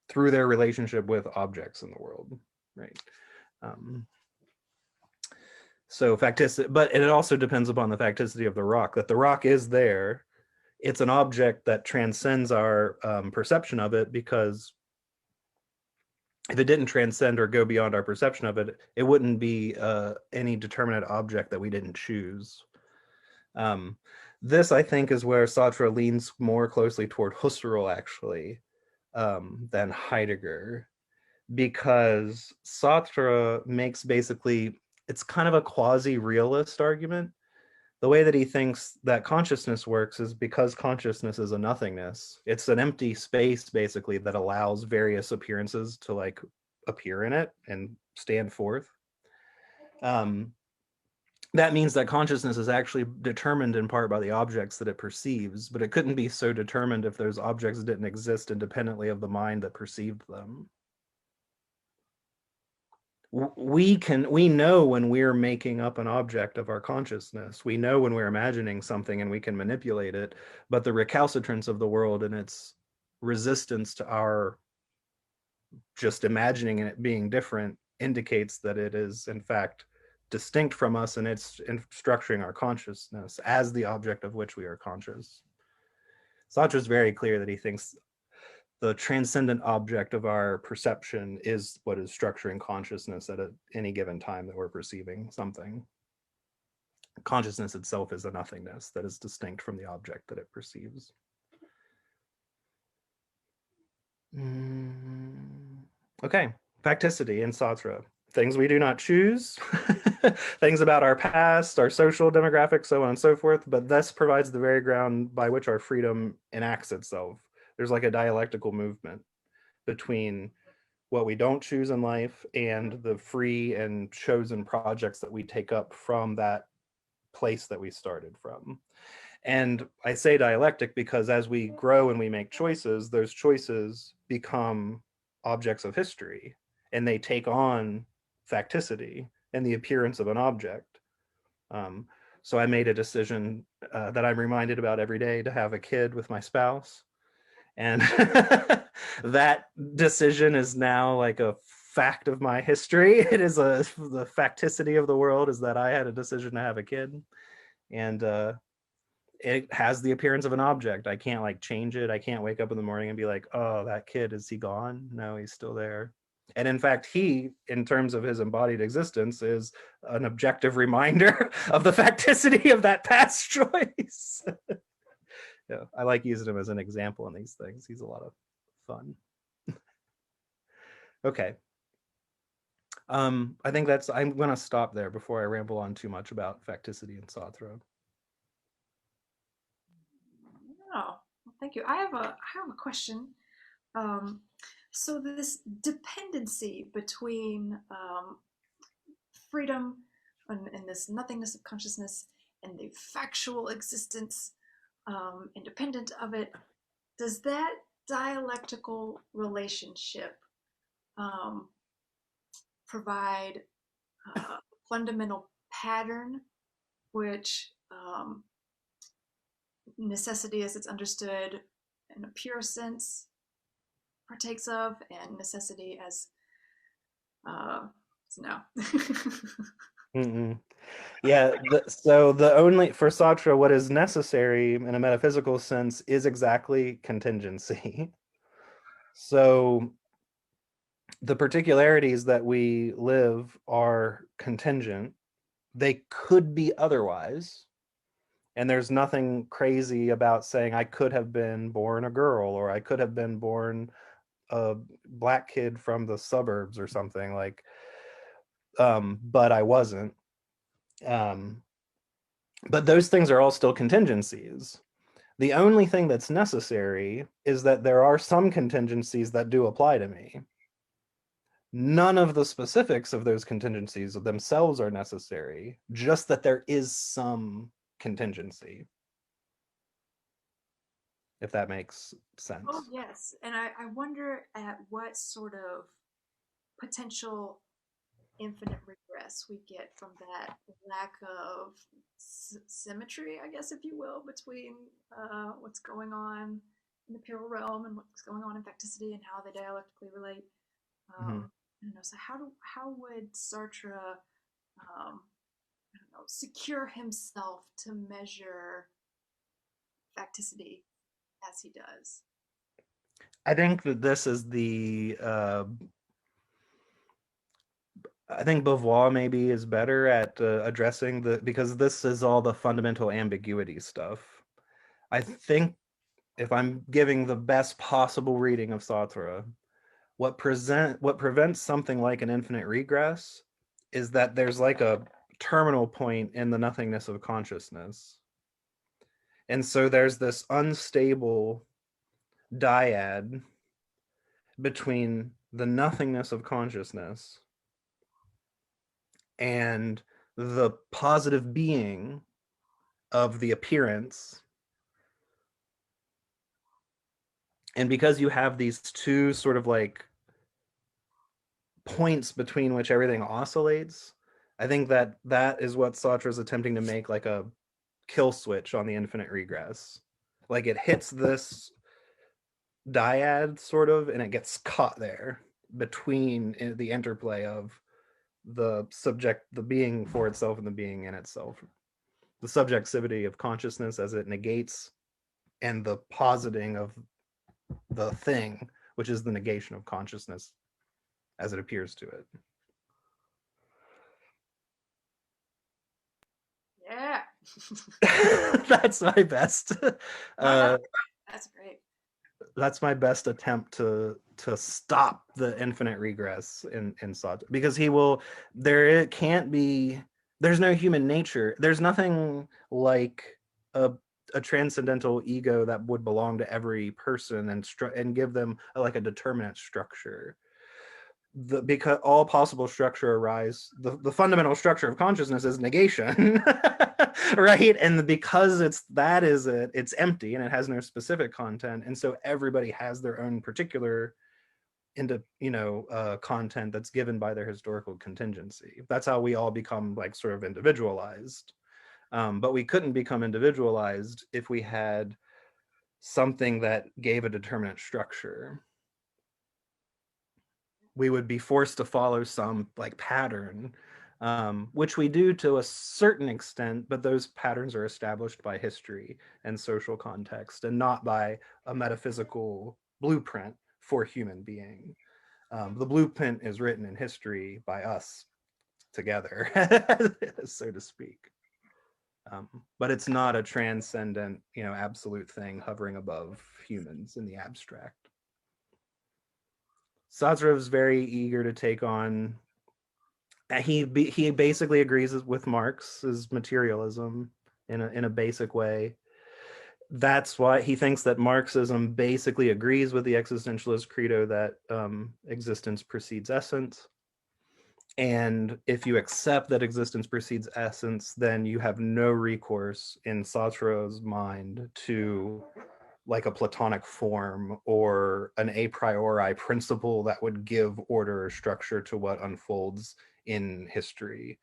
through their relationship with objects in the world, right? So facticity, but it also depends upon the facticity of the rock, that the rock is there. It's an object that transcends our perception of it, because if it didn't transcend or go beyond our perception of it, it wouldn't be any determinate object that we didn't choose. This, I think, is where Sartre leans more closely toward Husserl, actually, than Heidegger, because Sartre makes basically, it's kind of a quasi-realist argument. The way that he thinks that consciousness works is because consciousness is a nothingness. It's an empty space, basically, that allows various appearances to like appear in it and stand forth. That means that consciousness is actually determined in part by the objects that it perceives, but it couldn't be so determined if those objects didn't exist independently of the mind that perceived them. We know when we're making up an object of our consciousness. We know when we're imagining something and we can manipulate it, but the recalcitrance of the world and its resistance to our just imagining it being different indicates that it is in fact distinct from us, and it's structuring our consciousness as the object of which we are conscious. Sartre is very clear that he thinks the transcendent object of our perception is what is structuring consciousness at any given time that we're perceiving something. Consciousness itself is a nothingness that is distinct from the object that it perceives. Okay, facticity in Sartre. Things we do not choose, things about our past, our social demographics, so on and so forth, but this provides the very ground by which our freedom enacts itself. There's like a dialectical movement between what we don't choose in life and the free and chosen projects that we take up from that place that we started from. And I say dialectic because as we grow and we make choices, those choices become objects of history, and they take on facticity and the appearance of an object. So I made a decision that I'm reminded about every day, to have a kid with my spouse. And that decision is now like a fact of my history. It is the facticity of the world is that I had a decision to have a kid, and it has the appearance of an object. I can't like change it. I can't wake up in the morning and be like, oh, that kid, is he gone? No, he's still there. And in fact, he, in terms of his embodied existence, is an objective reminder of the facticity of that past choice. Yeah, I like using him as an example in these things. He's a lot of fun. Okay. I think I'm going to stop there before I ramble on too much about facticity and Sartre. Oh, well, thank you. I have a question. So this dependency between freedom and this nothingness of consciousness and the factual existence independent of it, does that dialectical relationship provide a fundamental pattern, which necessity, as it's understood in a pure sense, partakes of, and necessity as no. Mm-mm. Yeah, so the only, for Sartre, what is necessary in a metaphysical sense is exactly contingency. So the particularities that we live are contingent. They could be otherwise. And there's nothing crazy about saying I could have been born a girl, or I could have been born a black kid from the suburbs or something, like, but I wasn't. But those things are all still contingencies. The only thing that's necessary is that there are some contingencies that do apply to me. None of the specifics of those contingencies themselves are necessary, just that there is some contingency, if that makes sense. Oh, yes. And I wonder at what sort of potential infinite regress we get from that lack of symmetry, I guess, if you will, between what's going on in the pure realm and what's going on in facticity and how they dialectically relate. I don't know. So how would Sartre, I don't know, secure himself to measure facticity as he does? I think that this is I think Beauvoir maybe is better at addressing because this is all the fundamental ambiguity stuff. I think if I'm giving the best possible reading of Sartre, what prevents something like an infinite regress is that there's like a terminal point in the nothingness of consciousness. And so there's this unstable dyad between the nothingness of consciousness and the positive being of the appearance. And because you have these two sort of like points between which everything oscillates, I think that that is what Sartre is attempting to make like a kill switch on the infinite regress. Like it hits this dyad sort of, and it gets caught there between the interplay of the subject, the being for itself, and the being in itself. The subjectivity of consciousness as it negates, and the positing of the thing, which is the negation of consciousness as it appears to it. Yeah. That's my best. That's great. That's my best attempt to stop the infinite regress in Sartre, because he will. There can't be. There's no human nature. There's nothing like a transcendental ego that would belong to every person and give them like a determinate structure. Because all possible structure arise, the fundamental structure of consciousness is negation. Right? And because it's empty and it has no specific content, and so everybody has their own particular content that's given by their historical contingency. That's how we all become like sort of individualized. But we couldn't become individualized if we had something that gave a determinate structure. We would be forced to follow some like pattern, which we do to a certain extent, but those patterns are established by history and social context, and not by a metaphysical blueprint for human being. The blueprint is written in history by us together, so to speak. But it's not a transcendent, absolute thing hovering above humans in the abstract. Sartre is very eager to take on. He basically agrees with Marx's materialism in a basic way. That's why he thinks that Marxism basically agrees with the existentialist credo that existence precedes essence. And if you accept that existence precedes essence, then you have no recourse in Sartre's mind to like a Platonic form or an a priori principle that would give order or structure to what unfolds in history.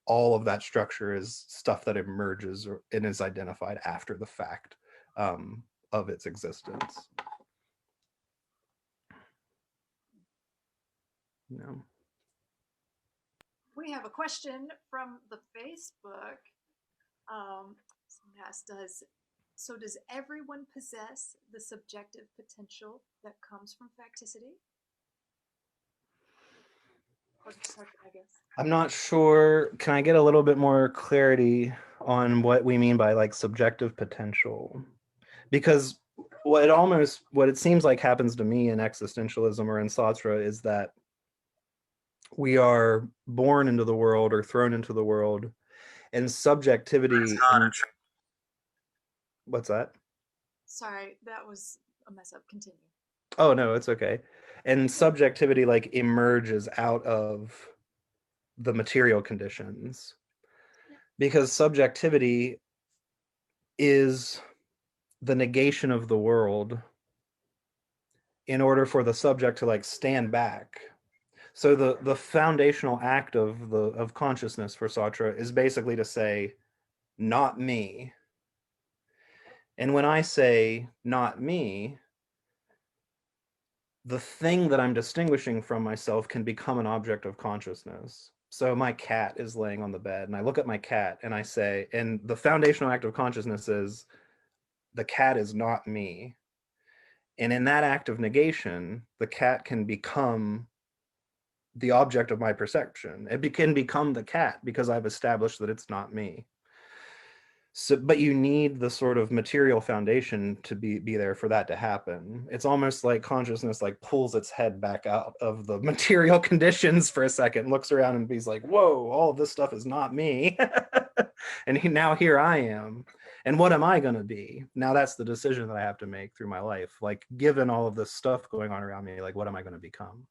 All of that structure is stuff that emerges and is identified after the fact of its existence. No. We have a question from the Facebook. Someone asked, does everyone possess the subjective potential that comes from facticity? I guess. I'm not sure. Can I get a little bit more clarity on what we mean by like subjective potential? Because what it seems like happens to me in existentialism or in Sartre is that we are born into the world or thrown into the world, and subjectivity. What's that? Sorry, that was a mess up. Continue. Oh no, it's okay. And subjectivity like emerges out of the material conditions, because subjectivity is the negation of the world in order for the subject to like stand back. So the foundational act of consciousness for Sartre is basically to say, not me. And when I say not me, the thing that I'm distinguishing from myself can become an object of consciousness. So my cat is laying on the bed and I look at my cat and I say, and the foundational act of consciousness is the cat is not me. And in that act of negation, the cat can become the object of my perception. It can become the cat because I've established that it's not me. So, but you need the sort of material foundation to be there for that to happen. It's almost like consciousness like pulls its head back out of the material conditions for a second, looks around and he's like, whoa, all of this stuff is not me. And now here I am. And what am I going to be? Now that's the decision that I have to make through my life. Like, given all of this stuff going on around me, like, what am I going to become?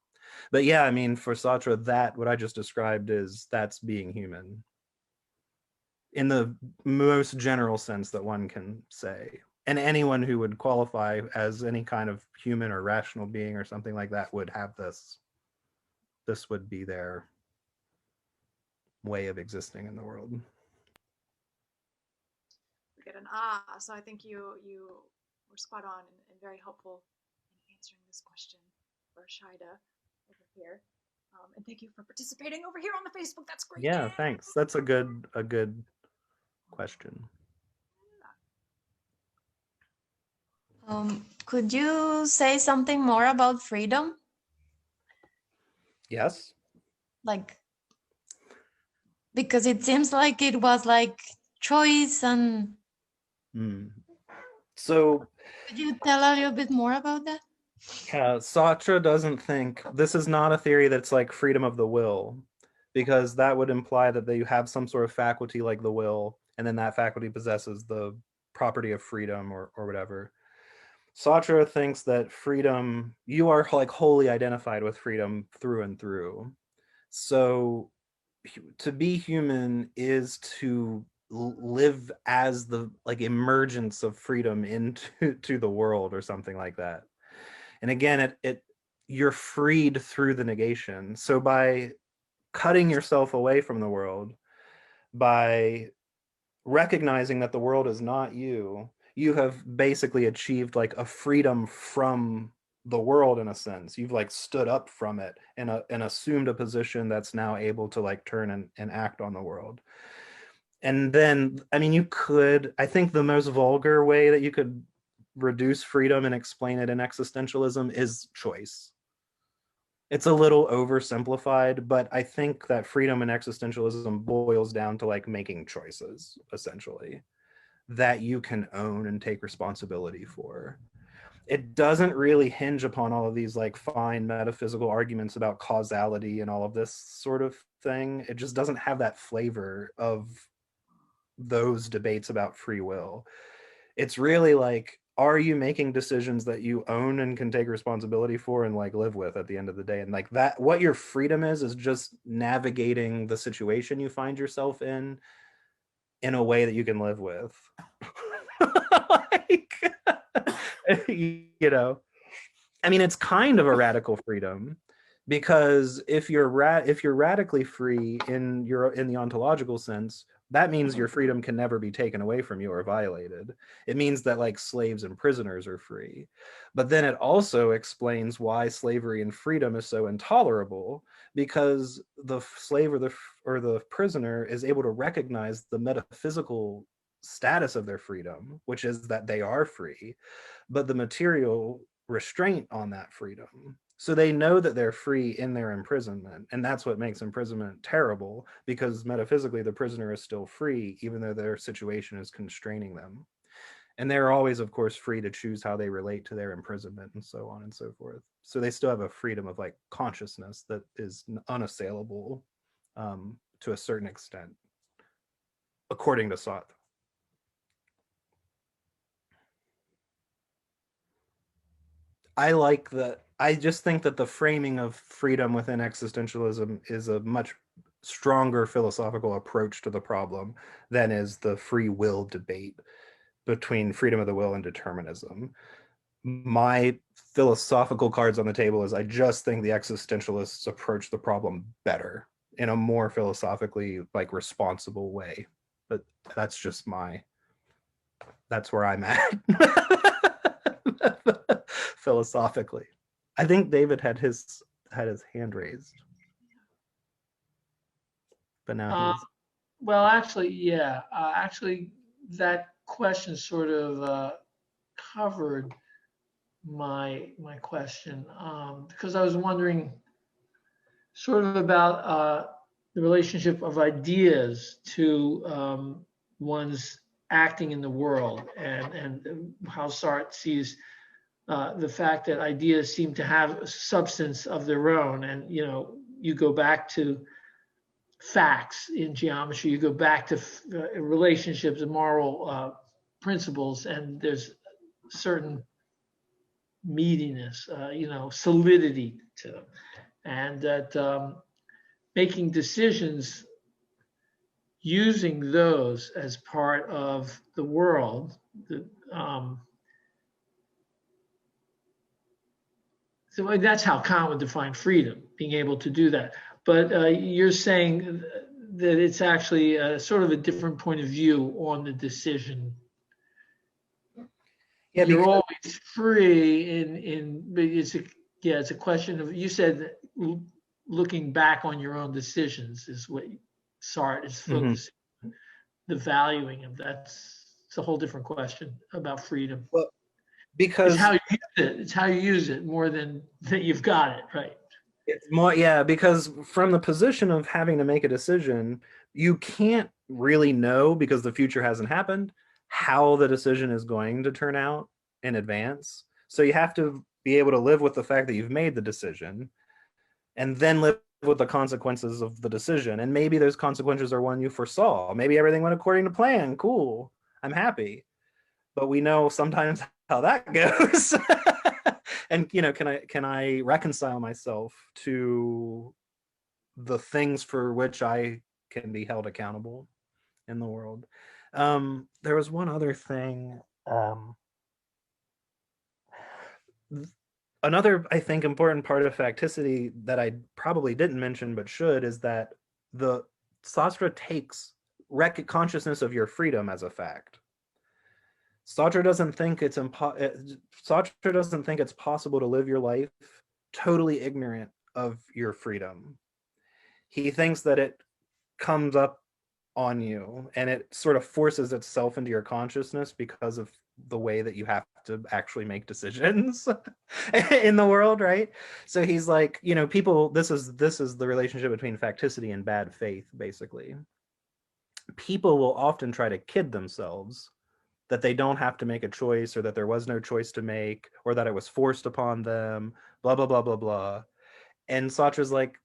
But yeah, I mean, for Sartre, that what I just described that's being human in the most general sense that one can say. And anyone who would qualify as any kind of human or rational being or something like that would have this. This would be their way of existing in the world. We get an so I think you were spot on and very helpful in answering this question for Shida over here. And thank you for participating over here on the Facebook. That's great. Yeah, thanks. That's a good question. Could you say something more about freedom? Yes. Like, because it seems like it was like choice and. So. Could you tell a little bit more about that? Yeah, Sartre doesn't think this is not a theory that's like freedom of the will, because that would imply that you have some sort of faculty like the will, and then that faculty possesses the property of freedom or whatever. Sartre thinks that freedom, you are like wholly identified with freedom through and through. So to be human is to live as the like emergence of freedom into the world or something like that. And again, you're freed through the negation. So by cutting yourself away from the world, by recognizing that the world is not you, you have basically achieved like a freedom from the world in a sense. You've like stood up from it and assumed a position that's now able to like turn and act on the world. And then, I mean, I think the most vulgar way that you could reduce freedom and explain it in existentialism is choice. It's a little oversimplified, but I think that freedom and existentialism boils down to like making choices, essentially, that you can own and take responsibility for. It doesn't really hinge upon all of these like fine metaphysical arguments about causality and all of this sort of thing. It just doesn't have that flavor of those debates about free will. It's really like, are you making decisions that you own and can take responsibility for and like live with at the end of the day? And like that, what your freedom is just navigating the situation you find yourself in a way that you can live with. Like, you know, I mean, it's kind of a radical freedom, because if you're radically free in the ontological sense, that means your freedom can never be taken away from you or violated. It means that like slaves and prisoners are free. But then it also explains why slavery and freedom is so intolerable, because the slave or the prisoner is able to recognize the metaphysical status of their freedom, which is that they are free, but the material restraint on that freedom. So they know that they're free in their imprisonment. And that's what makes imprisonment terrible, because metaphysically the prisoner is still free, even though their situation is constraining them. And they're always, of course, free to choose how they relate to their imprisonment and so on and so forth. So they still have a freedom of like consciousness that is unassailable to a certain extent, according to Sartre. I like that. I just think that the framing of freedom within existentialism is a much stronger philosophical approach to the problem than is the free will debate between freedom of the will and determinism. My philosophical cards on the table is I just think the existentialists approach the problem better in a more philosophically like responsible way. But that's where I'm at. Philosophically, I think David had his hand raised, but now he's Well, actually, yeah. Actually, that question sort of covered my question, because I was wondering sort of about the relationship of ideas to one's acting in the world, and how Sartre sees the fact that ideas seem to have a substance of their own. And you go back to facts in geometry, you go back to relationships and moral principles, and there's certain meatiness, solidity to them, and that making decisions using those as part of the world, so that's how Kant would define freedom, being able to do that. But you're saying that it's actually sort of a different point of view on the decision. Yeah, you're always free but it's a question of, you said looking back on your own decisions is what Sartre is focusing on, the valuing of that. It's a whole different question about freedom. Well, because it's how you use it more than that you've got it, right? It's more, yeah, because from the position of having to make a decision, you can't really know, because the future hasn't happened, how the decision is going to turn out in advance. So you have to be able to live with the fact that you've made the decision, and then live with the consequences of the decision. And maybe those consequences are one you foresaw. Maybe everything went according to plan. Cool. I'm happy. But we know sometimes how that goes. And can I reconcile myself to the things for which I can be held accountable in the world? There was one other thing. Another, I think, important part of facticity that I probably didn't mention but should is that the Sartre takes consciousness of your freedom as a fact. Sartre doesn't think it's possible to live your life totally ignorant of your freedom. He thinks that it comes up on you and it sort of forces itself into your consciousness because of the way that you have to actually make decisions in the world, right? So he's like, people, this is the relationship between facticity and bad faith, basically. People will often try to kid themselves that they don't have to make a choice, or that there was no choice to make, or that it was forced upon them, blah, blah, blah, blah, blah. And Sartre's like,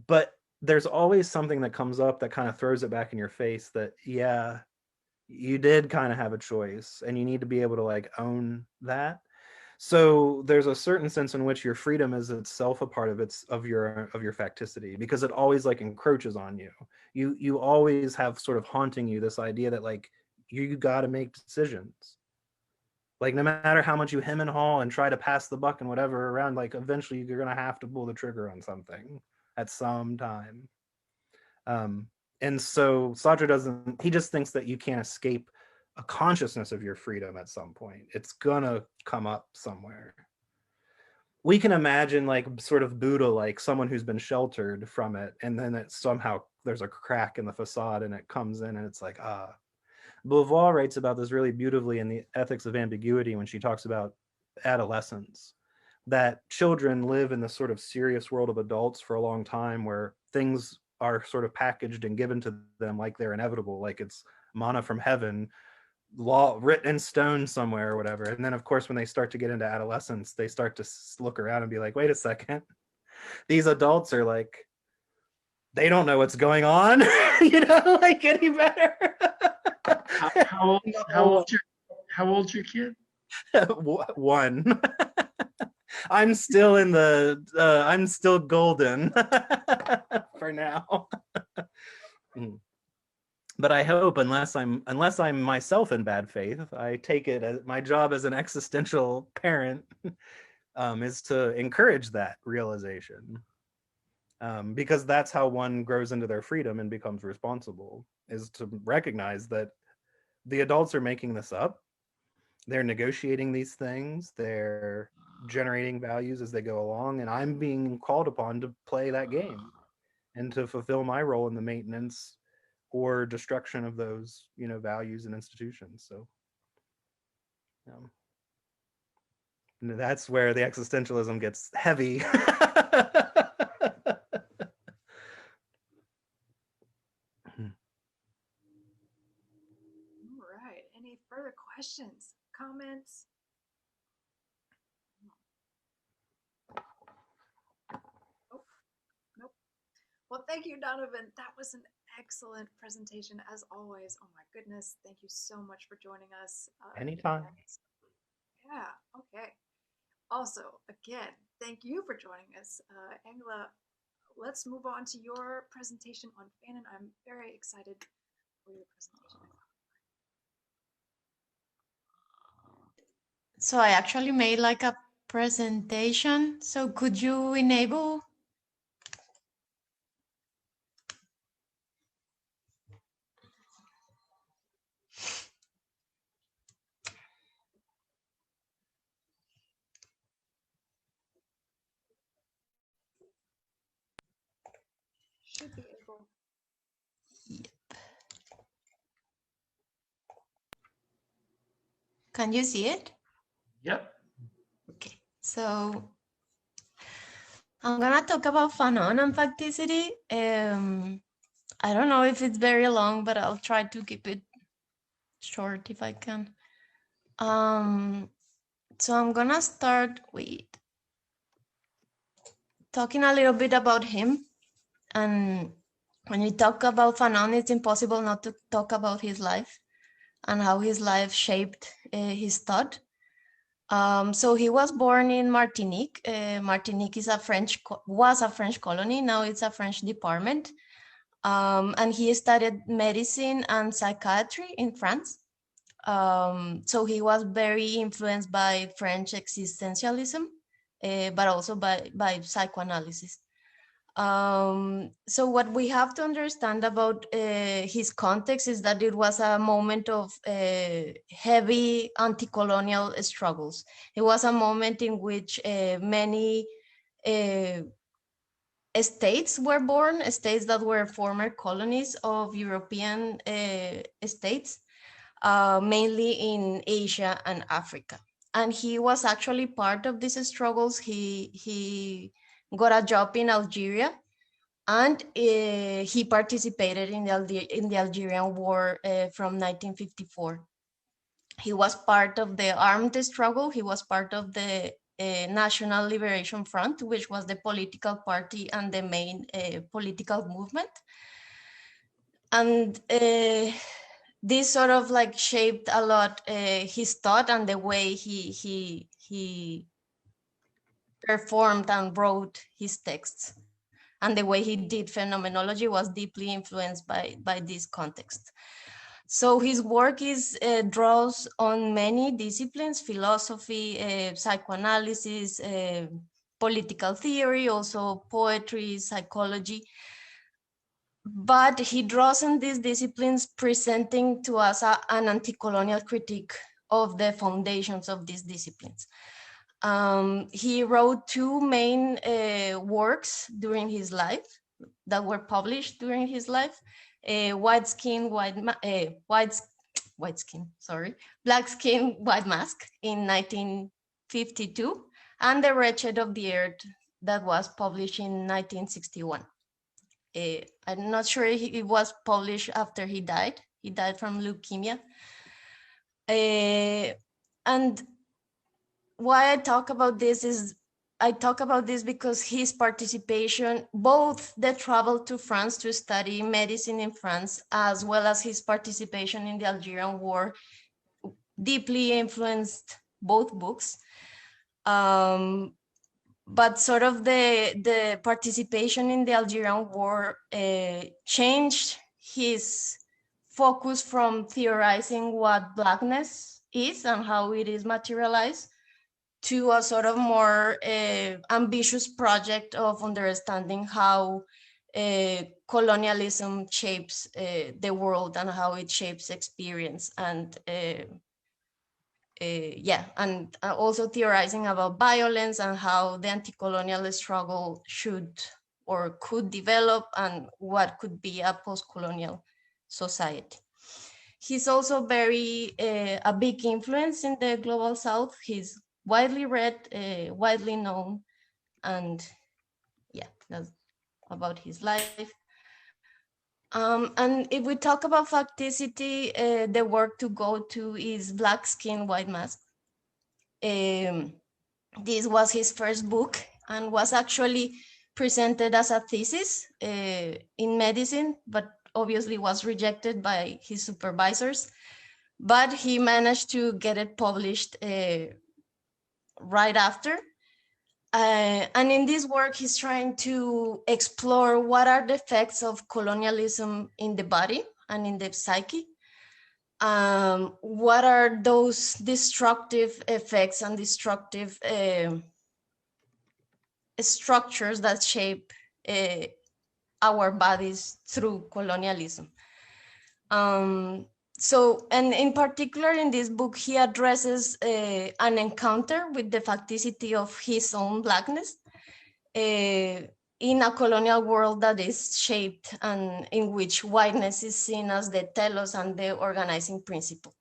but there's always something that comes up that kind of throws it back in your face that, yeah, you did kind of have a choice, and you need to be able to like own that. So there's a certain sense in which your freedom is itself a part of your facticity, because it always like encroaches on you. You always have sort of haunting you this idea that like You got to make decisions. Like, no matter how much you hem and haw and try to pass the buck and whatever around, like, eventually you're going to have to pull the trigger on something at some time. And so Sartre he just thinks that you can't escape a consciousness of your freedom at some point. It's going to come up somewhere. We can imagine, like, sort of Buddha, like someone who's been sheltered from it, and then it somehow there's a crack in the facade and it comes in and it's like, ah. Beauvoir writes about this really beautifully in the Ethics of Ambiguity when she talks about adolescence, that children live in this sort of serious world of adults for a long time where things are sort of packaged and given to them like they're inevitable, like it's manna from heaven, law written in stone somewhere or whatever. And then, of course, when they start to get into adolescence, they start to look around and be like, wait a second, these adults are like, they don't know what's going on, like any better. How old's your kid? 1. I'm still in the I'm still golden for now. But I hope, unless I'm myself in bad faith, I take it as my job as an existential parent is to encourage that realization. Because that's how one grows into their freedom and becomes responsible, is to recognize that the adults are making this up. They're negotiating these things. They're generating values as they go along. And I'm being called upon to play that game and to fulfill my role in the maintenance or destruction of those, values and institutions. So that's where the existentialism gets heavy. Any further questions, comments? Oh, nope. Well, thank you, Donovan. That was an excellent presentation as always. Oh my goodness. Thank you so much for joining us. Anytime. Yeah, okay. Also, again, thank you for joining us. Angela, let's move on to your presentation on Fanon. I'm very excited for your presentation. So I actually made like a presentation. So could you enable? Should be able. Yep. Can you see it? Yep. Okay, so I'm gonna talk about Fanon and Facticity. I don't know if it's very long, but I'll try to keep it short if I can. So I'm gonna start with talking a little bit about him. And when we talk about Fanon, it's impossible not to talk about his life and how his life shaped his thought. So he was born in Martinique. Martinique is was a French colony. Now it's a French department. And he studied medicine and psychiatry in France. So he was very influenced by French existentialism, but also by psychoanalysis. So what we have to understand about his context is that it was a moment of heavy anti-colonial struggles. It was a moment in which many states were born, states that were former colonies of European states, mainly in Asia and Africa. And he was actually part of these struggles. He got a job in Algeria, and he participated in the Algerian War from 1954. He was part of the armed struggle. He was part of the National Liberation Front, which was the political party and the main political movement. And this sort of like shaped a lot his thought and the way he performed and wrote his texts. And the way he did phenomenology was deeply influenced by this context. So his work draws on many disciplines: philosophy, psychoanalysis, political theory, also poetry, psychology. But he draws on these disciplines, presenting to us an anti-colonial critique of the foundations of these disciplines. He wrote two main works during his life that were published during his life: Black Skin, White Mask in 1952, and The Wretched of the Earth that was published in 1961. I'm not sure if it was published after he died. He died from leukemia. And why I talk about this is because his participation, both the travel to France to study medicine in France, as well as his participation in the Algerian War, deeply influenced both books. But sort of the participation in the Algerian War changed his focus from theorizing what Blackness is and how it is materialized to a sort of more ambitious project of understanding how colonialism shapes the world and how it shapes experience, and and also theorizing about violence and how the anti-colonial struggle should or could develop, and what could be a post-colonial society. He's also a big influence in the Global South. He's widely read, widely known, and yeah, that's about his life. And if we talk about facticity, the work to go to is Black Skin, White Mask. This was his first book and was actually presented as a thesis in medicine, but obviously was rejected by his supervisors. But he managed to get it published right after. And in this work, he's trying to explore what are the effects of colonialism in the body and in the psyche. What are those destructive effects and destructive structures that shape our bodies through colonialism? And in particular in this book, he addresses an encounter with the facticity of his own Blackness in a colonial world that is shaped and in which whiteness is seen as the telos and the organizing principle.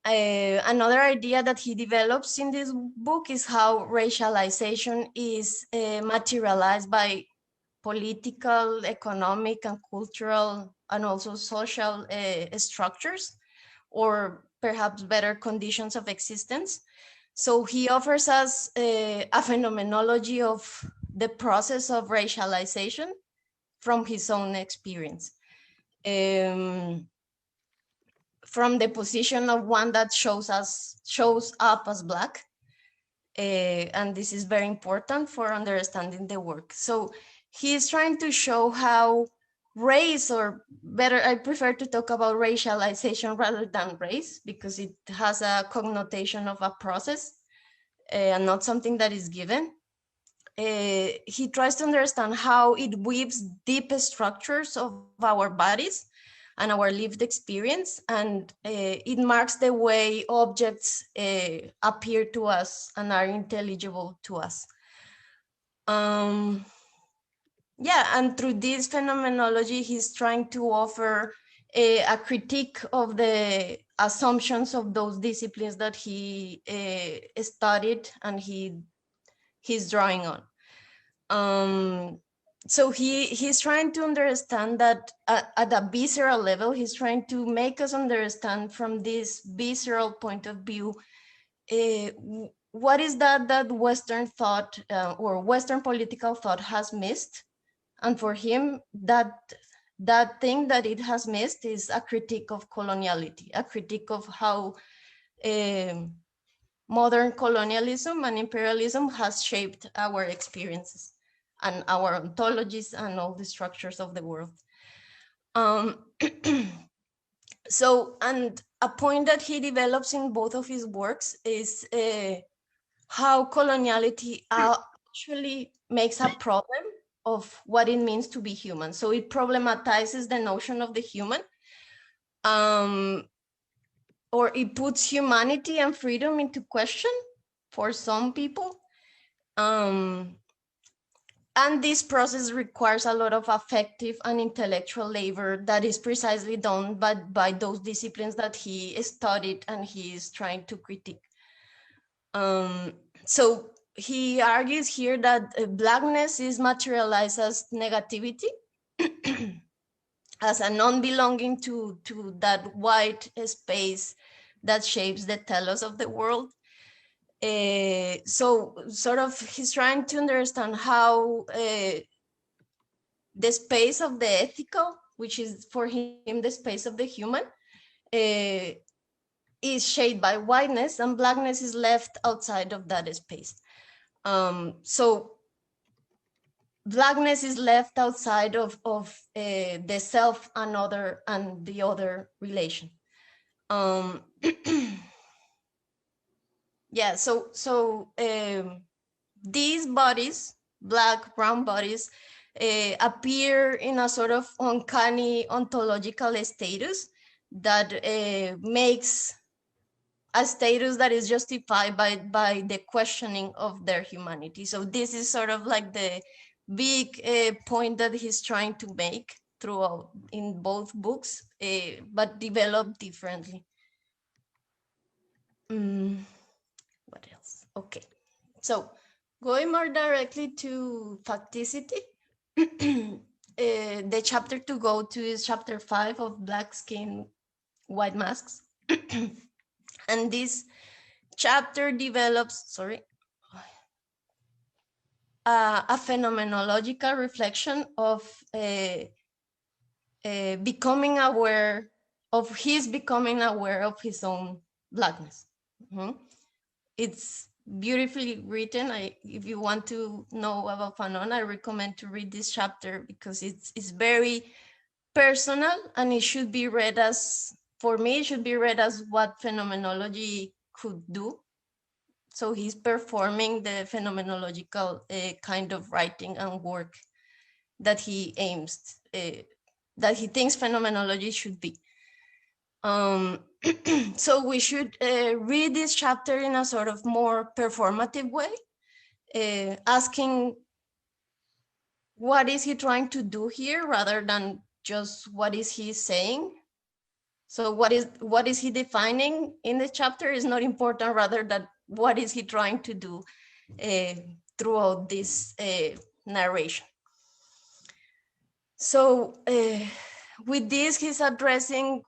Another idea that he develops in this book is how racialization is materialized by political, economic, and cultural, and also social structures, or perhaps better conditions of existence. So he offers us a phenomenology of the process of racialization from his own experience. From the position of one that shows up as Black. And this is very important for understanding the work. So he is trying to show how race, or better, I prefer to talk about racialization rather than race, because it has a connotation of a process and not something that is given. He tries to understand how it weaves deep structures of our bodies and our lived experience, and it marks the way objects appear to us and are intelligible to us. And through this phenomenology, he's trying to offer a critique of the assumptions of those disciplines that he studied and he's drawing on. So he's trying to understand that at a visceral level, he's trying to make us understand from this visceral point of view, what is that Western thought or Western political thought has missed. And for him, that thing that it has missed is a critique of coloniality, a critique of how modern colonialism and imperialism has shaped our experiences and our ontologies and all the structures of the world. So, and a point that he develops in both of his works is how coloniality actually makes a problem of what it means to be human. So it problematizes the notion of the human, or it puts humanity and freedom into question for some people. And this process requires a lot of affective and intellectual labor that is precisely done by those disciplines that he studied and he is trying to critique. So he argues here that blackness is materialized as negativity, as a non-belonging to that white space that shapes the telos of the world. So sort of he's trying to understand how the space of the ethical, which is for him the space of the human, is shaped by whiteness, and blackness is left outside of that space. So blackness is left outside of the self and other and the other relation. Yeah, so these bodies, black, brown bodies, appear in a sort of uncanny ontological status that makes a status that is justified by the questioning of their humanity. So this is sort of like the big point that he's trying to make throughout in both books, but developed differently. What else? Okay, so going more directly to facticity, the chapter to go to is chapter 5 of Black Skin, White Masks. And this chapter develops, a phenomenological reflection of becoming aware of his own blackness. It's beautifully written. If you want to know about Fanon, I recommend to read this chapter because it's very personal, and it should be read as, for me, it should be read as what phenomenology could do. So he's performing the phenomenological kind of writing and work that he aims, that he thinks phenomenology should be. So we should read this chapter in a sort of more performative way, asking what is he trying to do here rather than just what is he saying. So what is he defining in the chapter is not important, rather than what is he trying to do throughout this narration. So with this, he's addressing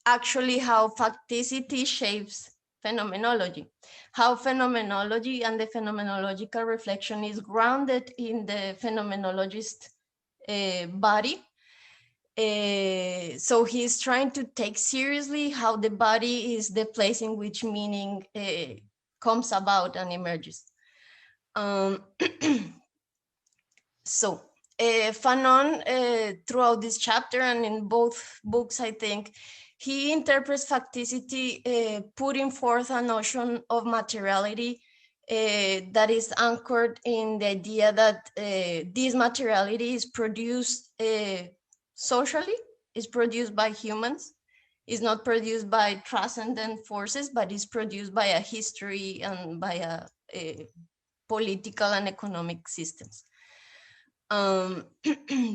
actually how facticity shapes phenomenology, how phenomenology and the phenomenological reflection is grounded in the phenomenologist body. So he's trying to take seriously how the body is the place in which meaning comes about and emerges. So Fanon, throughout this chapter and in both books, I think, he interprets facticity, putting forth a notion of materiality that is anchored in the idea that this materiality is produced socially, is produced by humans, is not produced by transcendent forces, but is produced by a history and by a political and economic systems.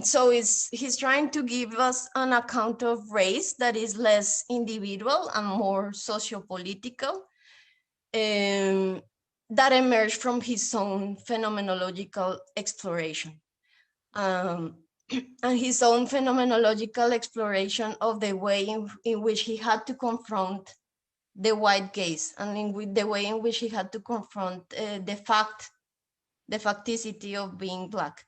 So he's trying to give us an account of race that is less individual and more socio-political, that emerged from his own phenomenological exploration. And his own phenomenological exploration of the way in which he had to confront the white gaze, and the way in which he had to confront the facticity of being Black.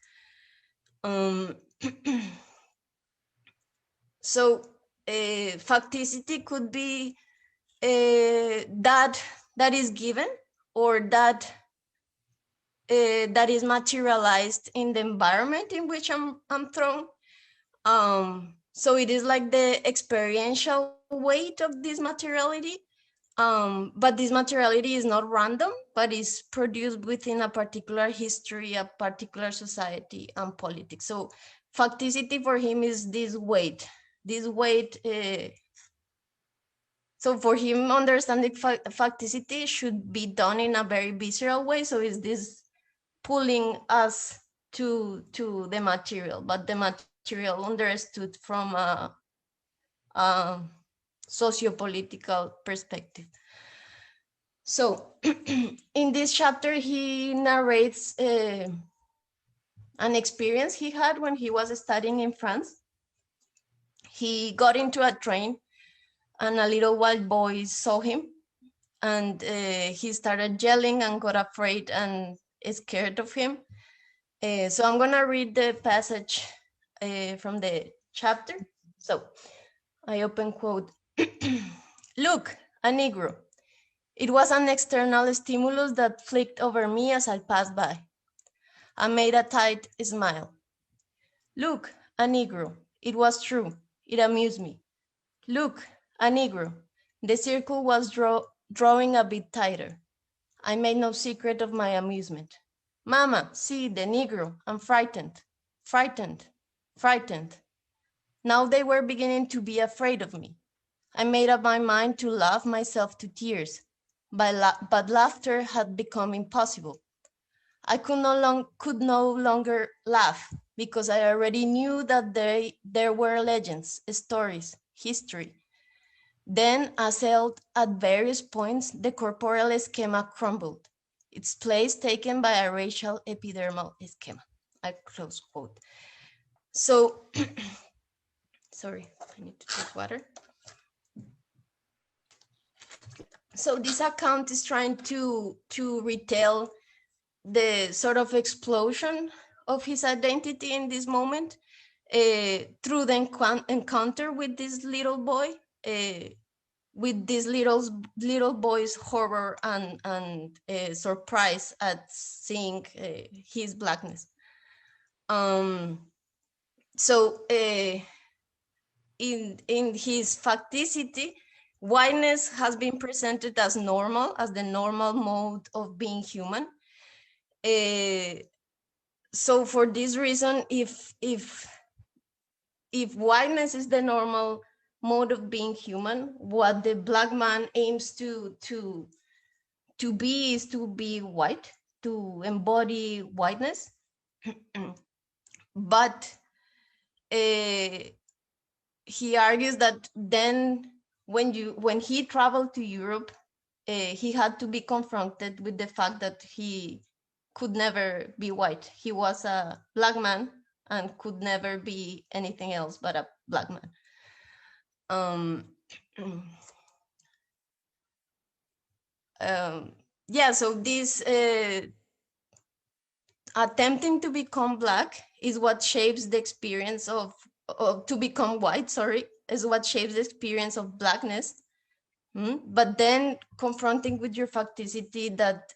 So facticity could be that is given, or that is materialized in the environment in which I'm thrown. So it is like the experiential weight of this materiality. But this materiality is not random, but is produced within a particular history, a particular society and politics. So facticity for him is this weight. So for him, understanding facticity should be done in a very visceral way. So is this pulling us to the material, but the material understood from a sociopolitical perspective. So in this chapter, he narrates an experience he had when he was studying in France. He got into a train and a little white boy saw him, and he started yelling and got afraid and scared of him. So I'm gonna read the passage from the chapter. So I open quote, "Look, a Negro. It was an external stimulus that flicked over me as I passed by. I made a tight smile. Look, a Negro. It was true. It amused me. Look, a Negro. The circle was drawing a bit tighter. I made no secret of my amusement. Mama, see, the Negro. I'm frightened, frightened, frightened. Now they were beginning to be afraid of me. I made up my mind to laugh myself to tears, but laughter had become impossible. I could no longer laugh because I already knew that there were legends, stories, history. Then, assailed at various points, the corporeal schema crumbled, its place taken by a racial epidermal schema." I close quote. So, sorry, I need to take water. So this account is trying to retell the sort of explosion of his identity in this moment through the encounter with this little boy, with this little boy's horror and surprise at seeing his blackness. So in his facticity, whiteness has been presented as normal, as the normal mode of being human. So for this reason, if whiteness is the normal mode of being human, what the black man aims to be is to be white, to embody whiteness. But he argues that then when he traveled to Europe, he had to be confronted with the fact that he could never be white. He was a black man and could never be anything else but a black man. Yeah, so this attempting to become black is what shapes the experience of to become white, sorry, is what shapes the experience of blackness. But then confronting with your facticity that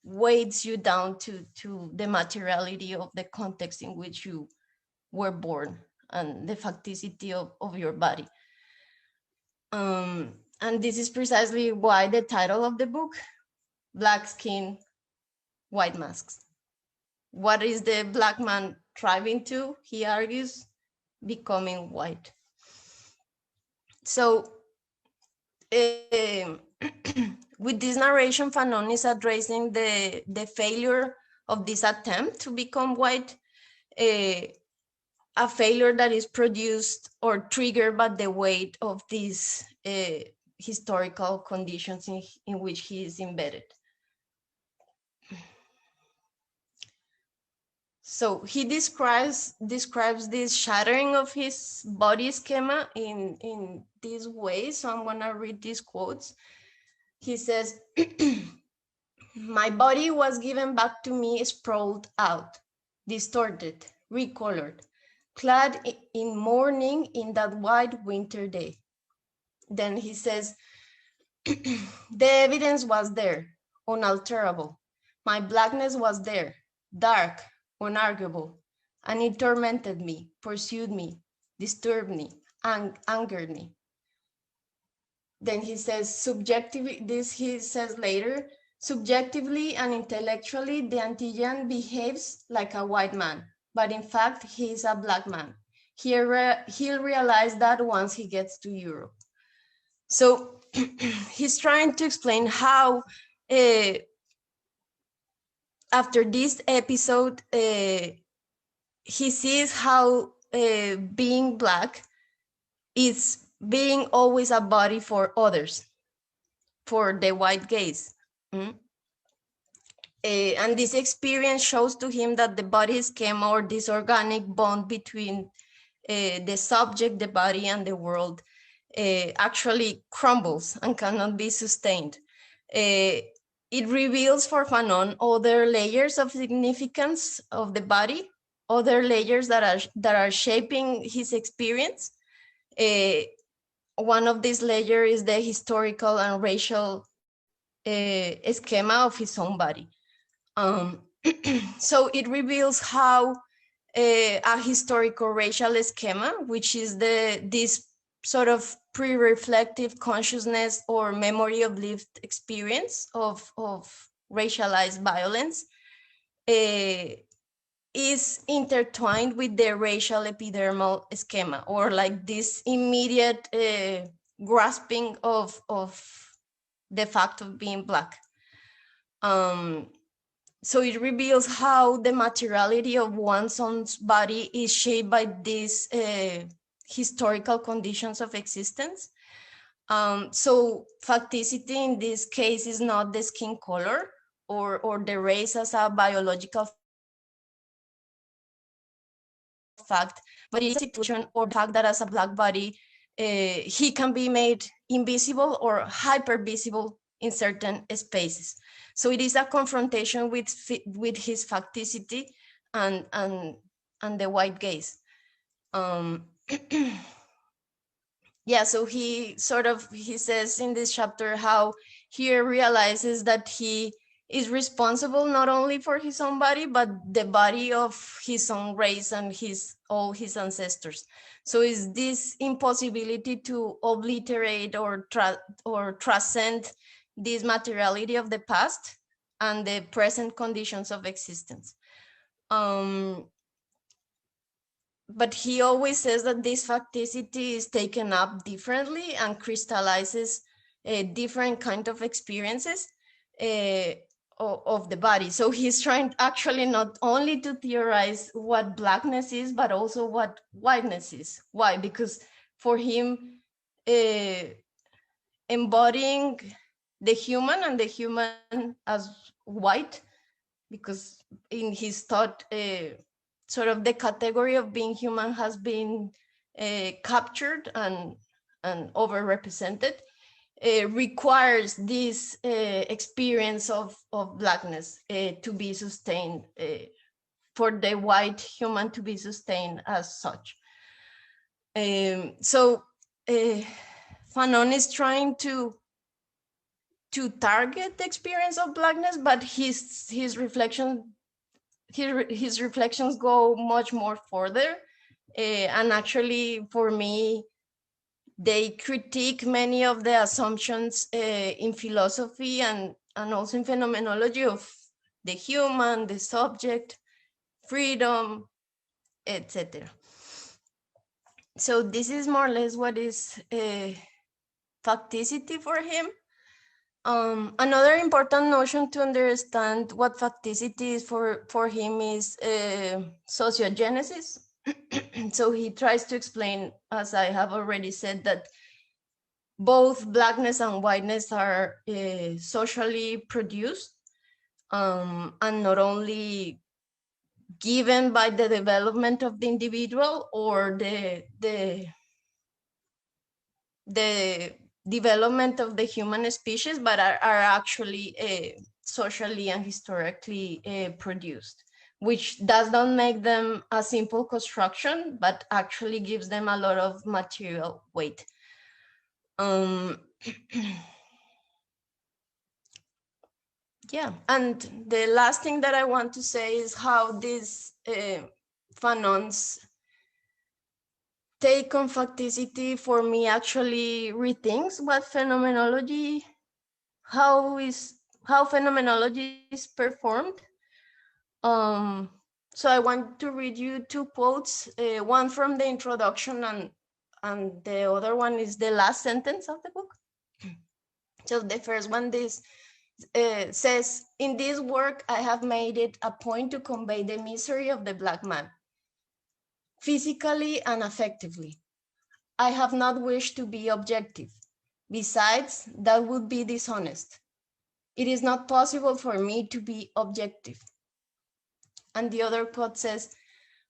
weighs you down to the materiality of the context in which you were born and the facticity of your body. And this is precisely why the title of the book, Black Skin, White Masks. What is the black man striving to? He argues, becoming white. So with this narration, Fanon is addressing the failure of this attempt to become white, a failure that is produced or triggered by the weight of these historical conditions in which he is embedded. So he describes this shattering of his body schema in this way. So I'm gonna read these quotes. He says, "My body was given back to me sprawled out, distorted, recolored, clad in mourning in that white winter day." Then he says, "The evidence was there, unalterable. My blackness was there, dark, unarguable, and it tormented me, pursued me, disturbed me, angered me. Then he says, subjectively, this he says later, subjectively and intellectually, the Antillean behaves like a white man, but in fact, he's a black man. He'll realize that once he gets to Europe. So he's trying to explain how, after this episode, he sees how being black is being always a body for others, for the white gaze. And this experience shows to him that the body schema, or this organic bond between the subject, the body, and the world actually crumbles and cannot be sustained. It reveals for Fanon other layers of significance of the body, other layers that are shaping his experience. One of these layers is the historical and racial schema of his own body. So it reveals how a historical racial schema, which is this sort of pre-reflective consciousness or memory of lived experience of racialized violence, is intertwined with the racial epidermal schema, or like this immediate grasping of the fact of being black. So it reveals how the materiality of one's own body is shaped by these historical conditions of existence. So facticity in this case is not the skin color or the race as a biological fact, but it's a situation or the fact that as a black body, he can be made invisible or hyper visible in certain spaces. So it is a confrontation with his facticity and the white gaze. Yeah, so he says in this chapter how he realizes that he is responsible not only for his own body, but the body of his own race and all his ancestors. So is this impossibility to obliterate or transcend this materiality of the past and the present conditions of existence. But he always says that this facticity is taken up differently and crystallizes different kind of experiences of the body. So he's trying actually not only to theorize what blackness is, but also what whiteness is. Why? Because for him, embodying the human and the human as white, because in his thought, sort of the category of being human has been captured and overrepresented, requires this experience of blackness to be sustained, for the white human to be sustained as such. So Fanon is trying to target the experience of blackness, but his reflections go much more further, and actually for me they critique many of the assumptions in philosophy and also in phenomenology of the human, the subject, freedom, etc. So this is more or less what is facticity for him. Another important notion to understand what facticity is for him is sociogenesis. So he tries to explain, as I have already said, that both blackness and whiteness are socially produced, and not only given by the development of the individual or the development of the human species, but are actually socially and historically produced, which does not make them a simple construction, but actually gives them a lot of material weight. Yeah, and the last thing that I want to say is how this Fanon's take on facticity for me actually rethinks what phenomenology, how phenomenology is performed. Um, so I want to read you two quotes, one from the introduction and the other one is the last sentence of the book. So the first one says, in this work, I have made it a point to convey the misery of the Black man, physically and affectively. I have not wished to be objective. Besides, that would be dishonest. It is not possible for me to be objective. And the other quote says,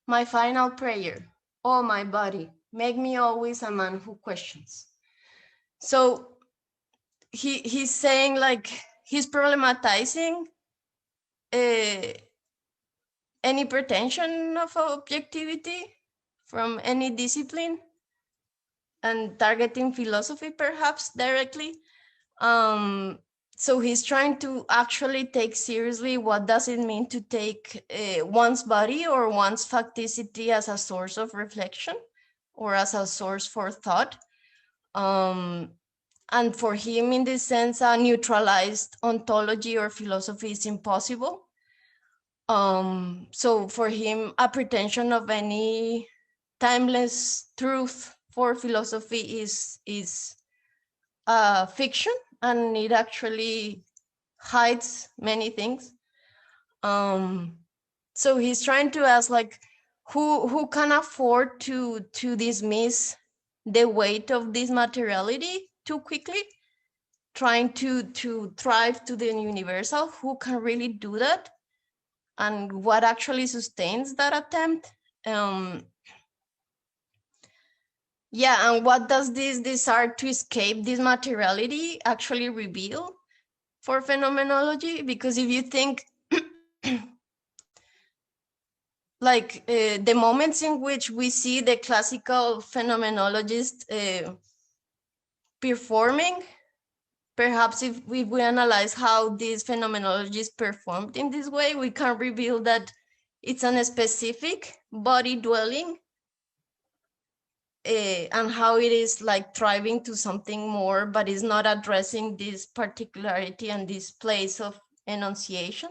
my final prayer, oh my body, make me always a man who questions. So he's saying like he's problematizing any pretension of objectivity from any discipline and targeting philosophy perhaps directly. So he's trying to actually take seriously what does it mean to take one's body or one's facticity as a source of reflection or as a source for thought. And for him, in this sense, a neutralized ontology or philosophy is impossible. So for him, a pretension of any timeless truth for philosophy is fiction, and it actually hides many things. So he's trying to ask, like, who can afford to dismiss the weight of this materiality too quickly, trying to thrive to the universal? Who can really do that? And what actually sustains that attempt? Yeah, and what does this desire to escape this materiality actually reveal for phenomenology? Because if you think like the moments in which we see the classical phenomenologist performing, perhaps if we analyze how these phenomenologists performed in this way, we can reveal that it's a specific body dwelling and how it is like thriving to something more, but is not addressing this particularity and this place of enunciation.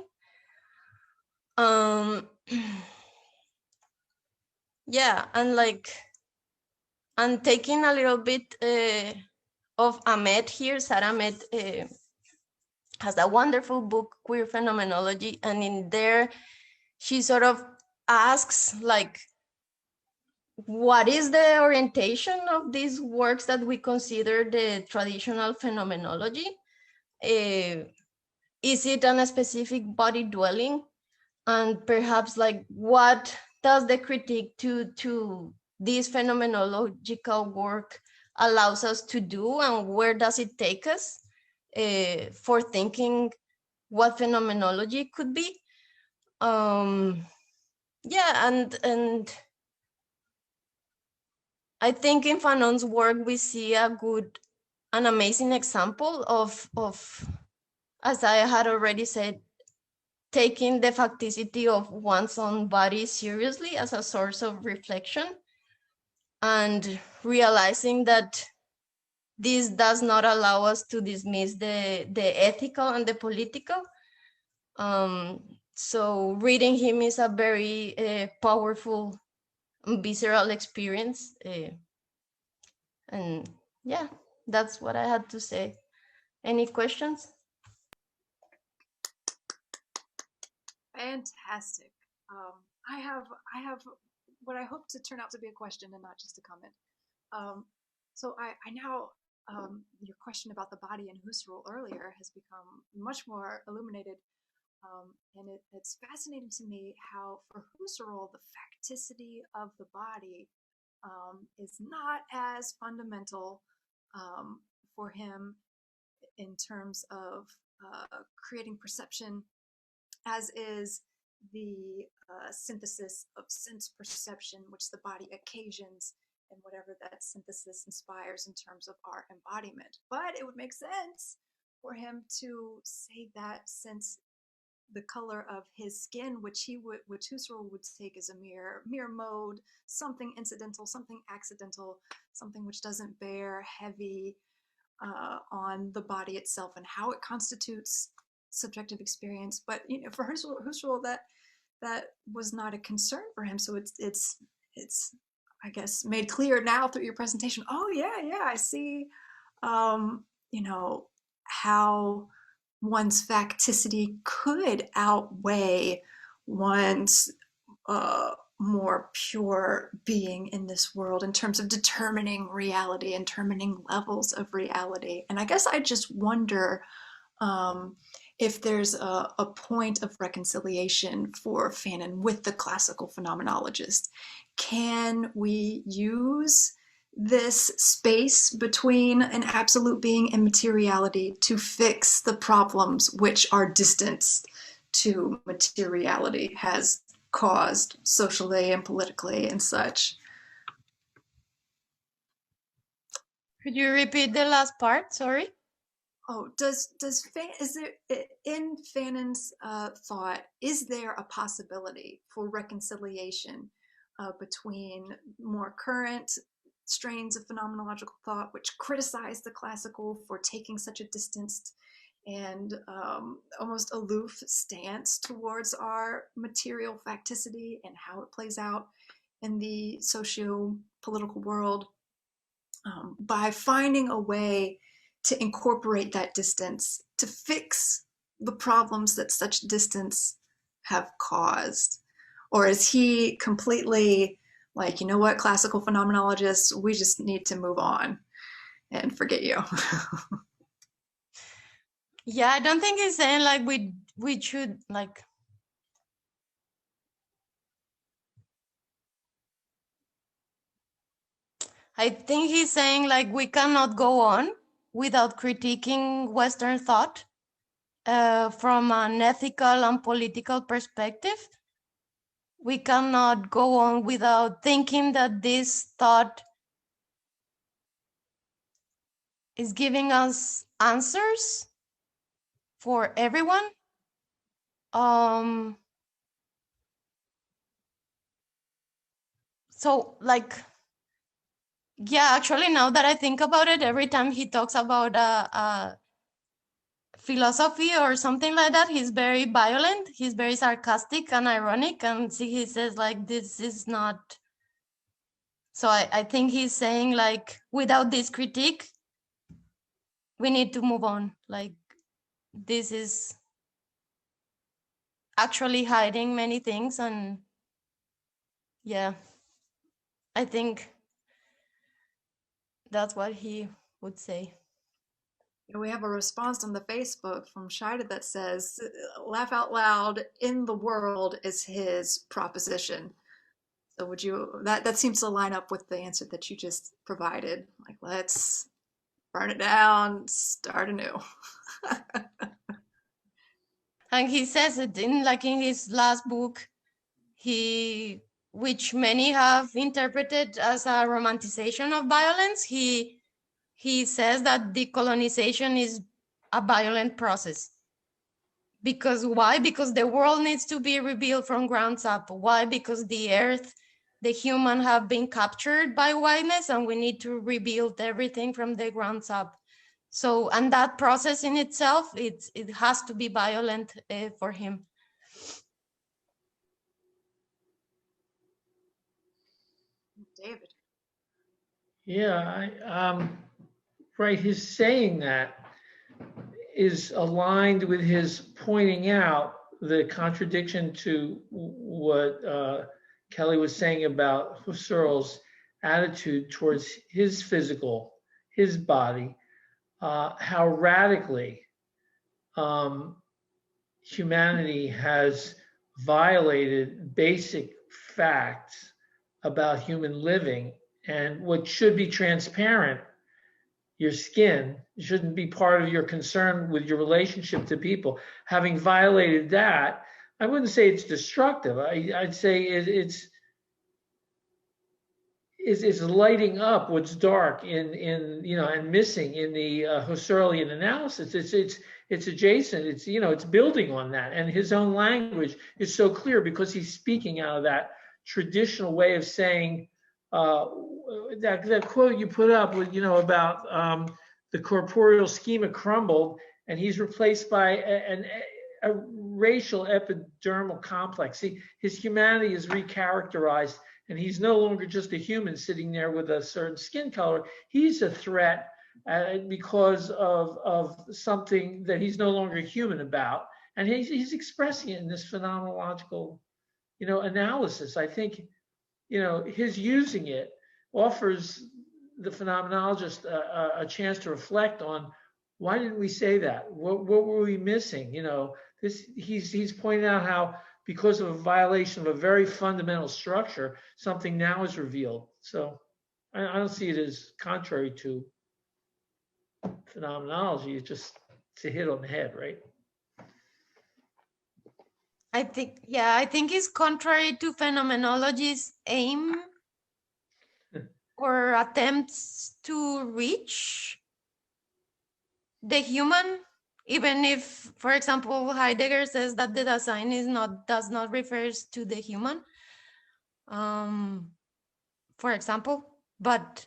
Yeah, and like, and taking a little bit of Ahmed here, Sarah Ahmed has a wonderful book, Queer Phenomenology, and in there she sort of asks like, what is the orientation of these works that we consider the traditional phenomenology? Is it on a specific body dwelling? And perhaps like, what does the critique to this phenomenological work allows us to do, and where does it take us for thinking what phenomenology could be? Yeah, and I think in Fanon's work we see an amazing example of, as I had already said, taking the facticity of one's own body seriously as a source of reflection, and realizing that this does not allow us to dismiss the ethical and the political. So reading him is a very powerful and visceral experience. And yeah, that's what I had to say. Any questions? Fantastic. I have what I hope to turn out to be a question and not just a comment. So I now your question about the body and Husserl earlier has become much more illuminated, and it's fascinating to me how for Husserl the facticity of the body is not as fundamental for him in terms of creating perception as is the synthesis of sense perception, which the body occasions, and whatever that synthesis inspires in terms of our embodiment. But it would make sense for him to say that since the color of his skin, which Husserl would take as a mere mode, something incidental, something accidental, something which doesn't bear heavy on the body itself and how it constitutes subjective experience. But for Husserl, that was not a concern for him. So it's I guess made clear now through your presentation. Oh yeah, I see. How one's facticity could outweigh one's more pure being in this world in terms of determining reality and determining levels of reality. And I guess I just wonder if there's a point of reconciliation for Fanon with the classical phenomenologist. Can we use this space between an absolute being and materiality to fix the problems which our distance to materiality has caused socially and politically and such? Could you repeat the last part? Sorry. Oh, is there, in Fanon's thought, is there a possibility for reconciliation between more current strains of phenomenological thought which criticize the classical for taking such a distanced and almost aloof stance towards our material facticity and how it plays out in the socio-political world, by finding a way to incorporate that distance to fix the problems that such distance have caused? Or is he completely like, you know what, classical phenomenologists, we just need to move on and forget you? Yeah, I don't think he's saying like we should like. I think he's saying like we cannot go on without critiquing Western thought from an ethical and political perspective. We cannot go on without thinking that this thought is giving us answers for everyone. So like, yeah, actually now that I think about it, every time he talks about philosophy or something like that, he's very violent, he's very sarcastic and ironic, and see, he says like, this is not. So I think he's saying like, without this critique, we need to move on. Like, this is actually hiding many things. And yeah, I think that's what he would say. We have a response on the Facebook from Shida that says, laugh out loud, in the world is his proposition. So would you, that seems to line up with the answer that you just provided. Like, let's burn it down, start anew. And he says it in his last book, which many have interpreted as a romanticization of violence. He says that decolonization is a violent process. Because why? Because the world needs to be rebuilt from ground up. Why? Because the earth, the human have been captured by whiteness, and we need to rebuild everything from the ground up. So, and that process in itself, it has to be violent for him. David. Yeah, right. His saying that is aligned with his pointing out the contradiction to what Kelly was saying about Husserl's attitude towards his physical, his body, how radically humanity has violated basic facts about human living, and what should be transparent, your skin, shouldn't be part of your concern with your relationship to people. Having violated that, I wouldn't say it's destructive. I'd say is lighting up what's dark in you know, and missing in the Husserlian analysis. It's adjacent. It's, you know, it's building on that, and his own language is so clear because he's speaking out of that traditional way of saying that quote you put up with, you know, about the corporeal schema crumbled, and he's replaced by a racial epidermal complex. His humanity is recharacterized, and he's no longer just a human sitting there with a certain skin color. He's a threat because of something that he's no longer human about, and he's expressing it in this phenomenological, you know, analysis. I think, you know, his using it offers the phenomenologist a chance to reflect on, why didn't we say that? What were we missing? You know, he's pointing out how, because of a violation of a very fundamental structure, something now is revealed. So I don't see it as contrary to phenomenology. It's a hit on the head, right? I think it's contrary to phenomenology's aim or attempts to reach the human, even if, for example, Heidegger says that the design does not refers to the human, for example. But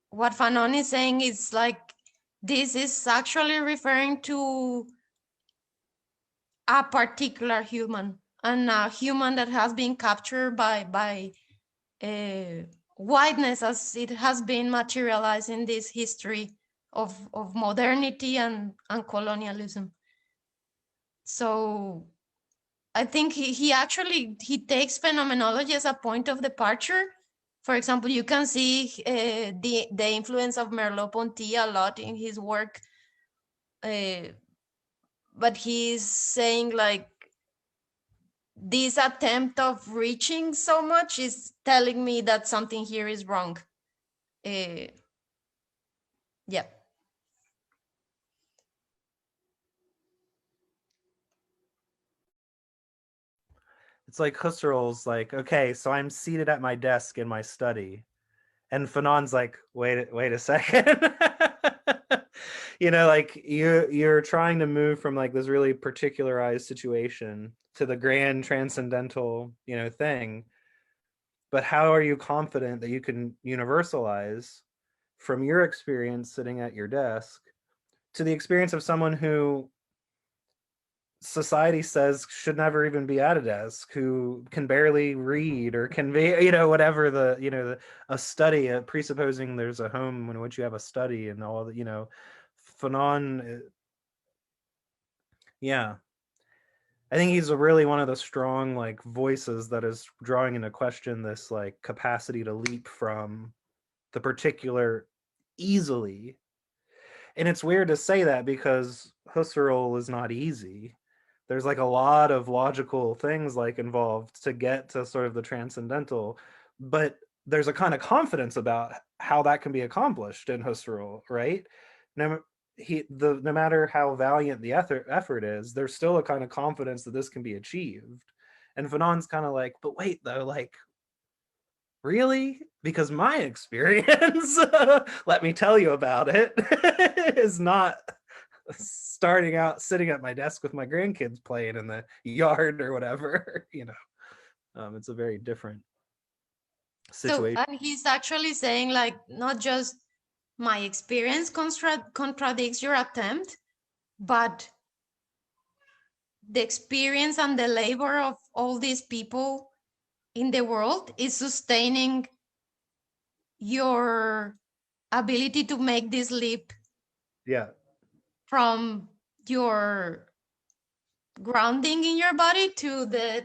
what Fanon is saying is like, this is actually referring to a particular human, and a human that has been captured by whiteness, as it has been materialized in this history of modernity and colonialism. So I think he actually takes phenomenology as a point of departure. For example, you can see the influence of Merleau-Ponty a lot in his work, but he's saying like, this attempt of reaching so much is telling me that something here is wrong. Yeah. It's like Husserl's like, okay, so I'm seated at my desk in my study, and Fanon's like, wait a second. You know, like you're trying to move from like this really particularized situation to the grand transcendental, you know, thing. But how are you confident that you can universalize from your experience sitting at your desk to the experience of someone who society says should never even be at a desk, who can barely read or can be, you know, whatever the, you know, a study, presupposing there's a home in which you have a study and all the, you know, Fanon, yeah. I think he's really one of the strong like voices that is drawing into question this like capacity to leap from the particular easily. And it's weird to say that because Husserl is not easy. There's like a lot of logical things like involved to get to sort of the transcendental, but there's a kind of confidence about how that can be accomplished in Husserl, right? No matter how valiant the effort is, there's still a kind of confidence that this can be achieved. And Fanon's kind of like, but wait though, like, really? Because my experience, let me tell you about it, is not starting out sitting at my desk with my grandkids playing in the yard or whatever. You know, it's a very different situation. So, and he's actually saying like, not just my experience contradicts your attempt, but the experience and the labor of all these people in the world is sustaining your ability to make this leap. Yeah. From your grounding in your body to the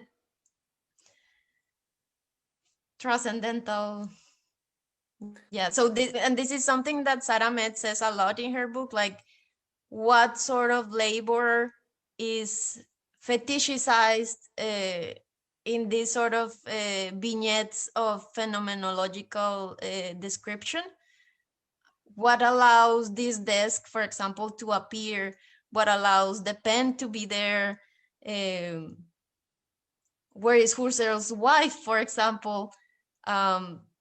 transcendental. Yeah, so this is something that Sarah Metz says a lot in her book, like what sort of labor is fetishized in this sort of vignettes of phenomenological description. What allows this desk, for example, to appear, what allows the pen to be there, where is Husserl's wife, for example,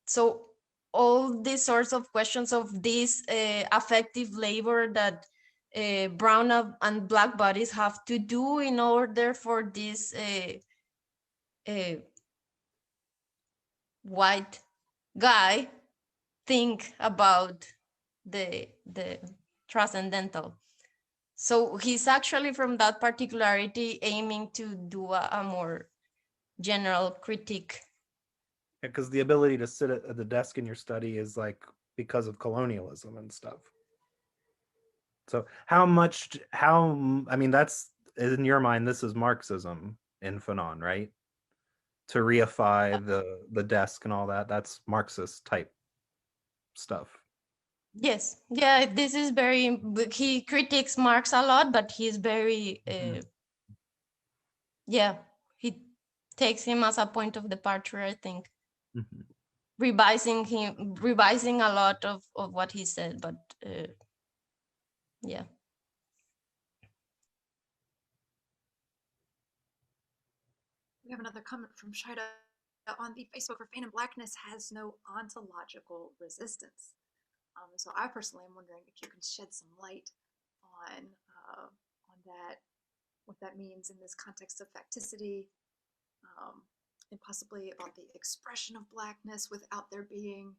So all these sorts of questions of this affective labor that brown and black bodies have to do in order for this white guy think about the transcendental. So he's actually, from that particularity, aiming to do a more general critique. Because the ability to sit at the desk in your study is like because of colonialism and stuff. So I mean, that's, in your mind, this is Marxism in Fanon, right? To reify the desk and all that, that's Marxist type stuff. Yes, yeah, this is very, he critiques Marx a lot, but he's very, yeah, he takes him as a point of departure, I think. Mm-hmm. Revising a lot of what he said, but yeah. We have another comment from Shida on the Facebook for Fanon. Blackness has no ontological resistance. So I personally am wondering if you can shed some light on that, what that means in this context of facticity, and possibly about the expression of blackness without there being.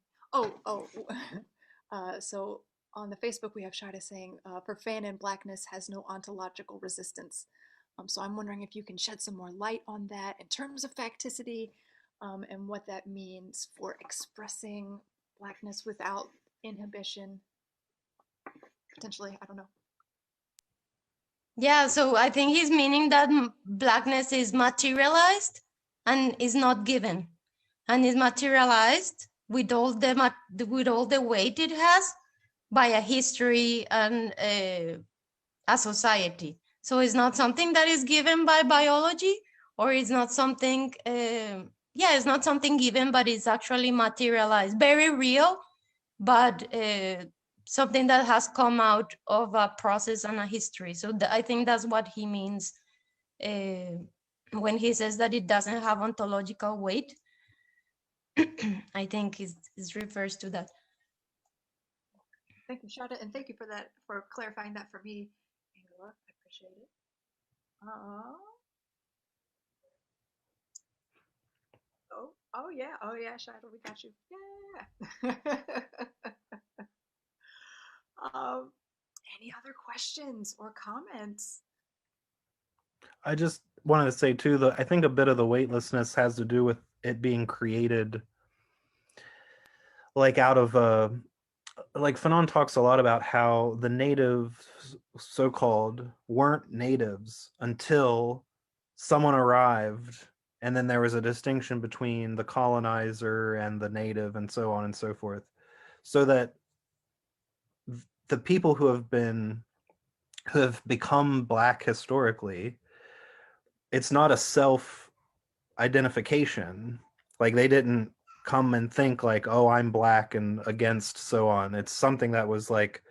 So on the Facebook we have Shida saying, for Fanon, blackness has no ontological resistance. So I'm wondering if you can shed some more light on that in terms of facticity, and what that means for expressing blackness without inhibition, potentially, I don't know. Yeah, so I think he's meaning that blackness is materialized and is not given, and is materialized with all the weight it has by a history and a society. So it's not something that is given by biology, or it's not something, it's not something given, but it's actually materialized, very real, but something that has come out of a process and a history. So I think that's what he means when he says that it doesn't have ontological weight. I think it refers to that. Thank you, Shada, and thank you for that, for clarifying that for me, Angela. I appreciate it. Oh yeah, Shada, we got you. Yeah. Any other questions or comments? I just wanted to say too that I think a bit of the weightlessness has to do with it being created like out of like Fanon talks a lot about how the natives, so-called, weren't natives until someone arrived, and then there was a distinction between the colonizer and the native, and so on and so forth, so that the people who have become Black historically, it's not a self-identification. Like, they didn't come and think like, oh, I'm Black and against so on. It's something that was like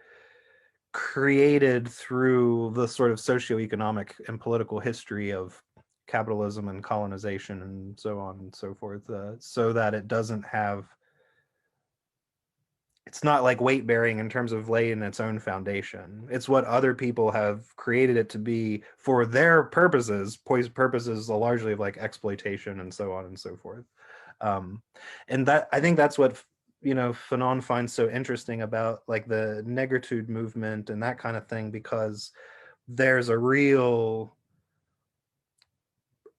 created through the sort of socioeconomic and political history of capitalism and colonization and so on and so forth, so that it doesn't have, it's not like weight bearing in terms of laying its own foundation. It's what other people have created it to be for their purposes largely of like exploitation and so on and so forth. And that, I think that's what, Fanon finds so interesting about like the negritude movement and that kind of thing, because there's a real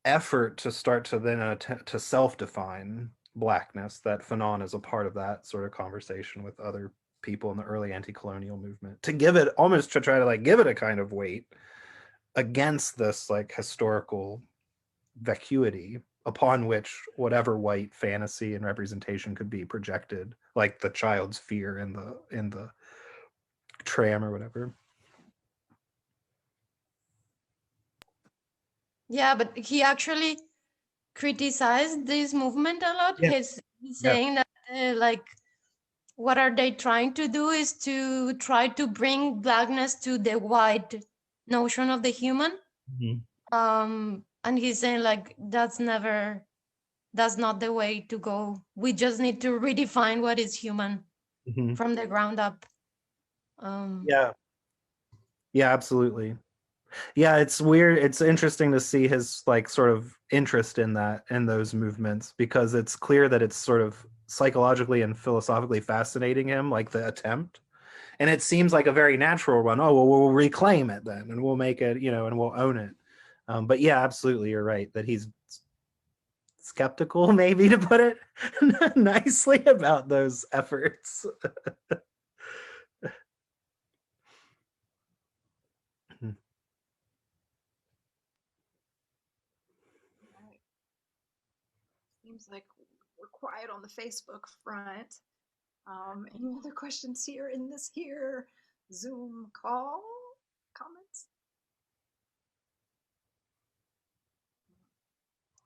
effort to start to then attempt to self-define Blackness, that Fanon is a part of that sort of conversation with other people in the early anti-colonial movement, to give it, almost to try to like give it a kind of weight against this like historical vacuity upon which whatever white fantasy and representation could be projected, like the child's fear in the tram or whatever. Yeah, but he actually criticized this movement a lot. Yeah. He's saying that like, what are they trying to do is to try to bring Blackness to the white notion of the human. Mm-hmm. And he's saying like, that's never that's not the way to go. We just need to redefine what is human Mhm. from the ground up. Yeah. Yeah, absolutely. Yeah, it's weird. It's interesting to see his like sort of interest in that, in those movements, because it's clear that it's sort of psychologically and philosophically fascinating him, like the attempt. And it seems like a very natural one. Oh, well, we'll reclaim it then, and we'll make it, and we'll own it. But yeah, absolutely, you're right that he's skeptical, maybe, to put it nicely, about those efforts. Right. Seems like we're quiet on the Facebook front. Any other questions here in this here Zoom call? Comments?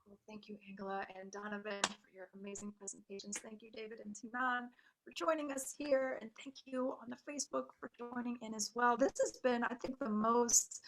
Well, thank you, Angela and Donovan, for your amazing presentations. Thank you, David and Sinan, for joining us here. And thank you on the Facebook for joining in as well. This has been, I think, the most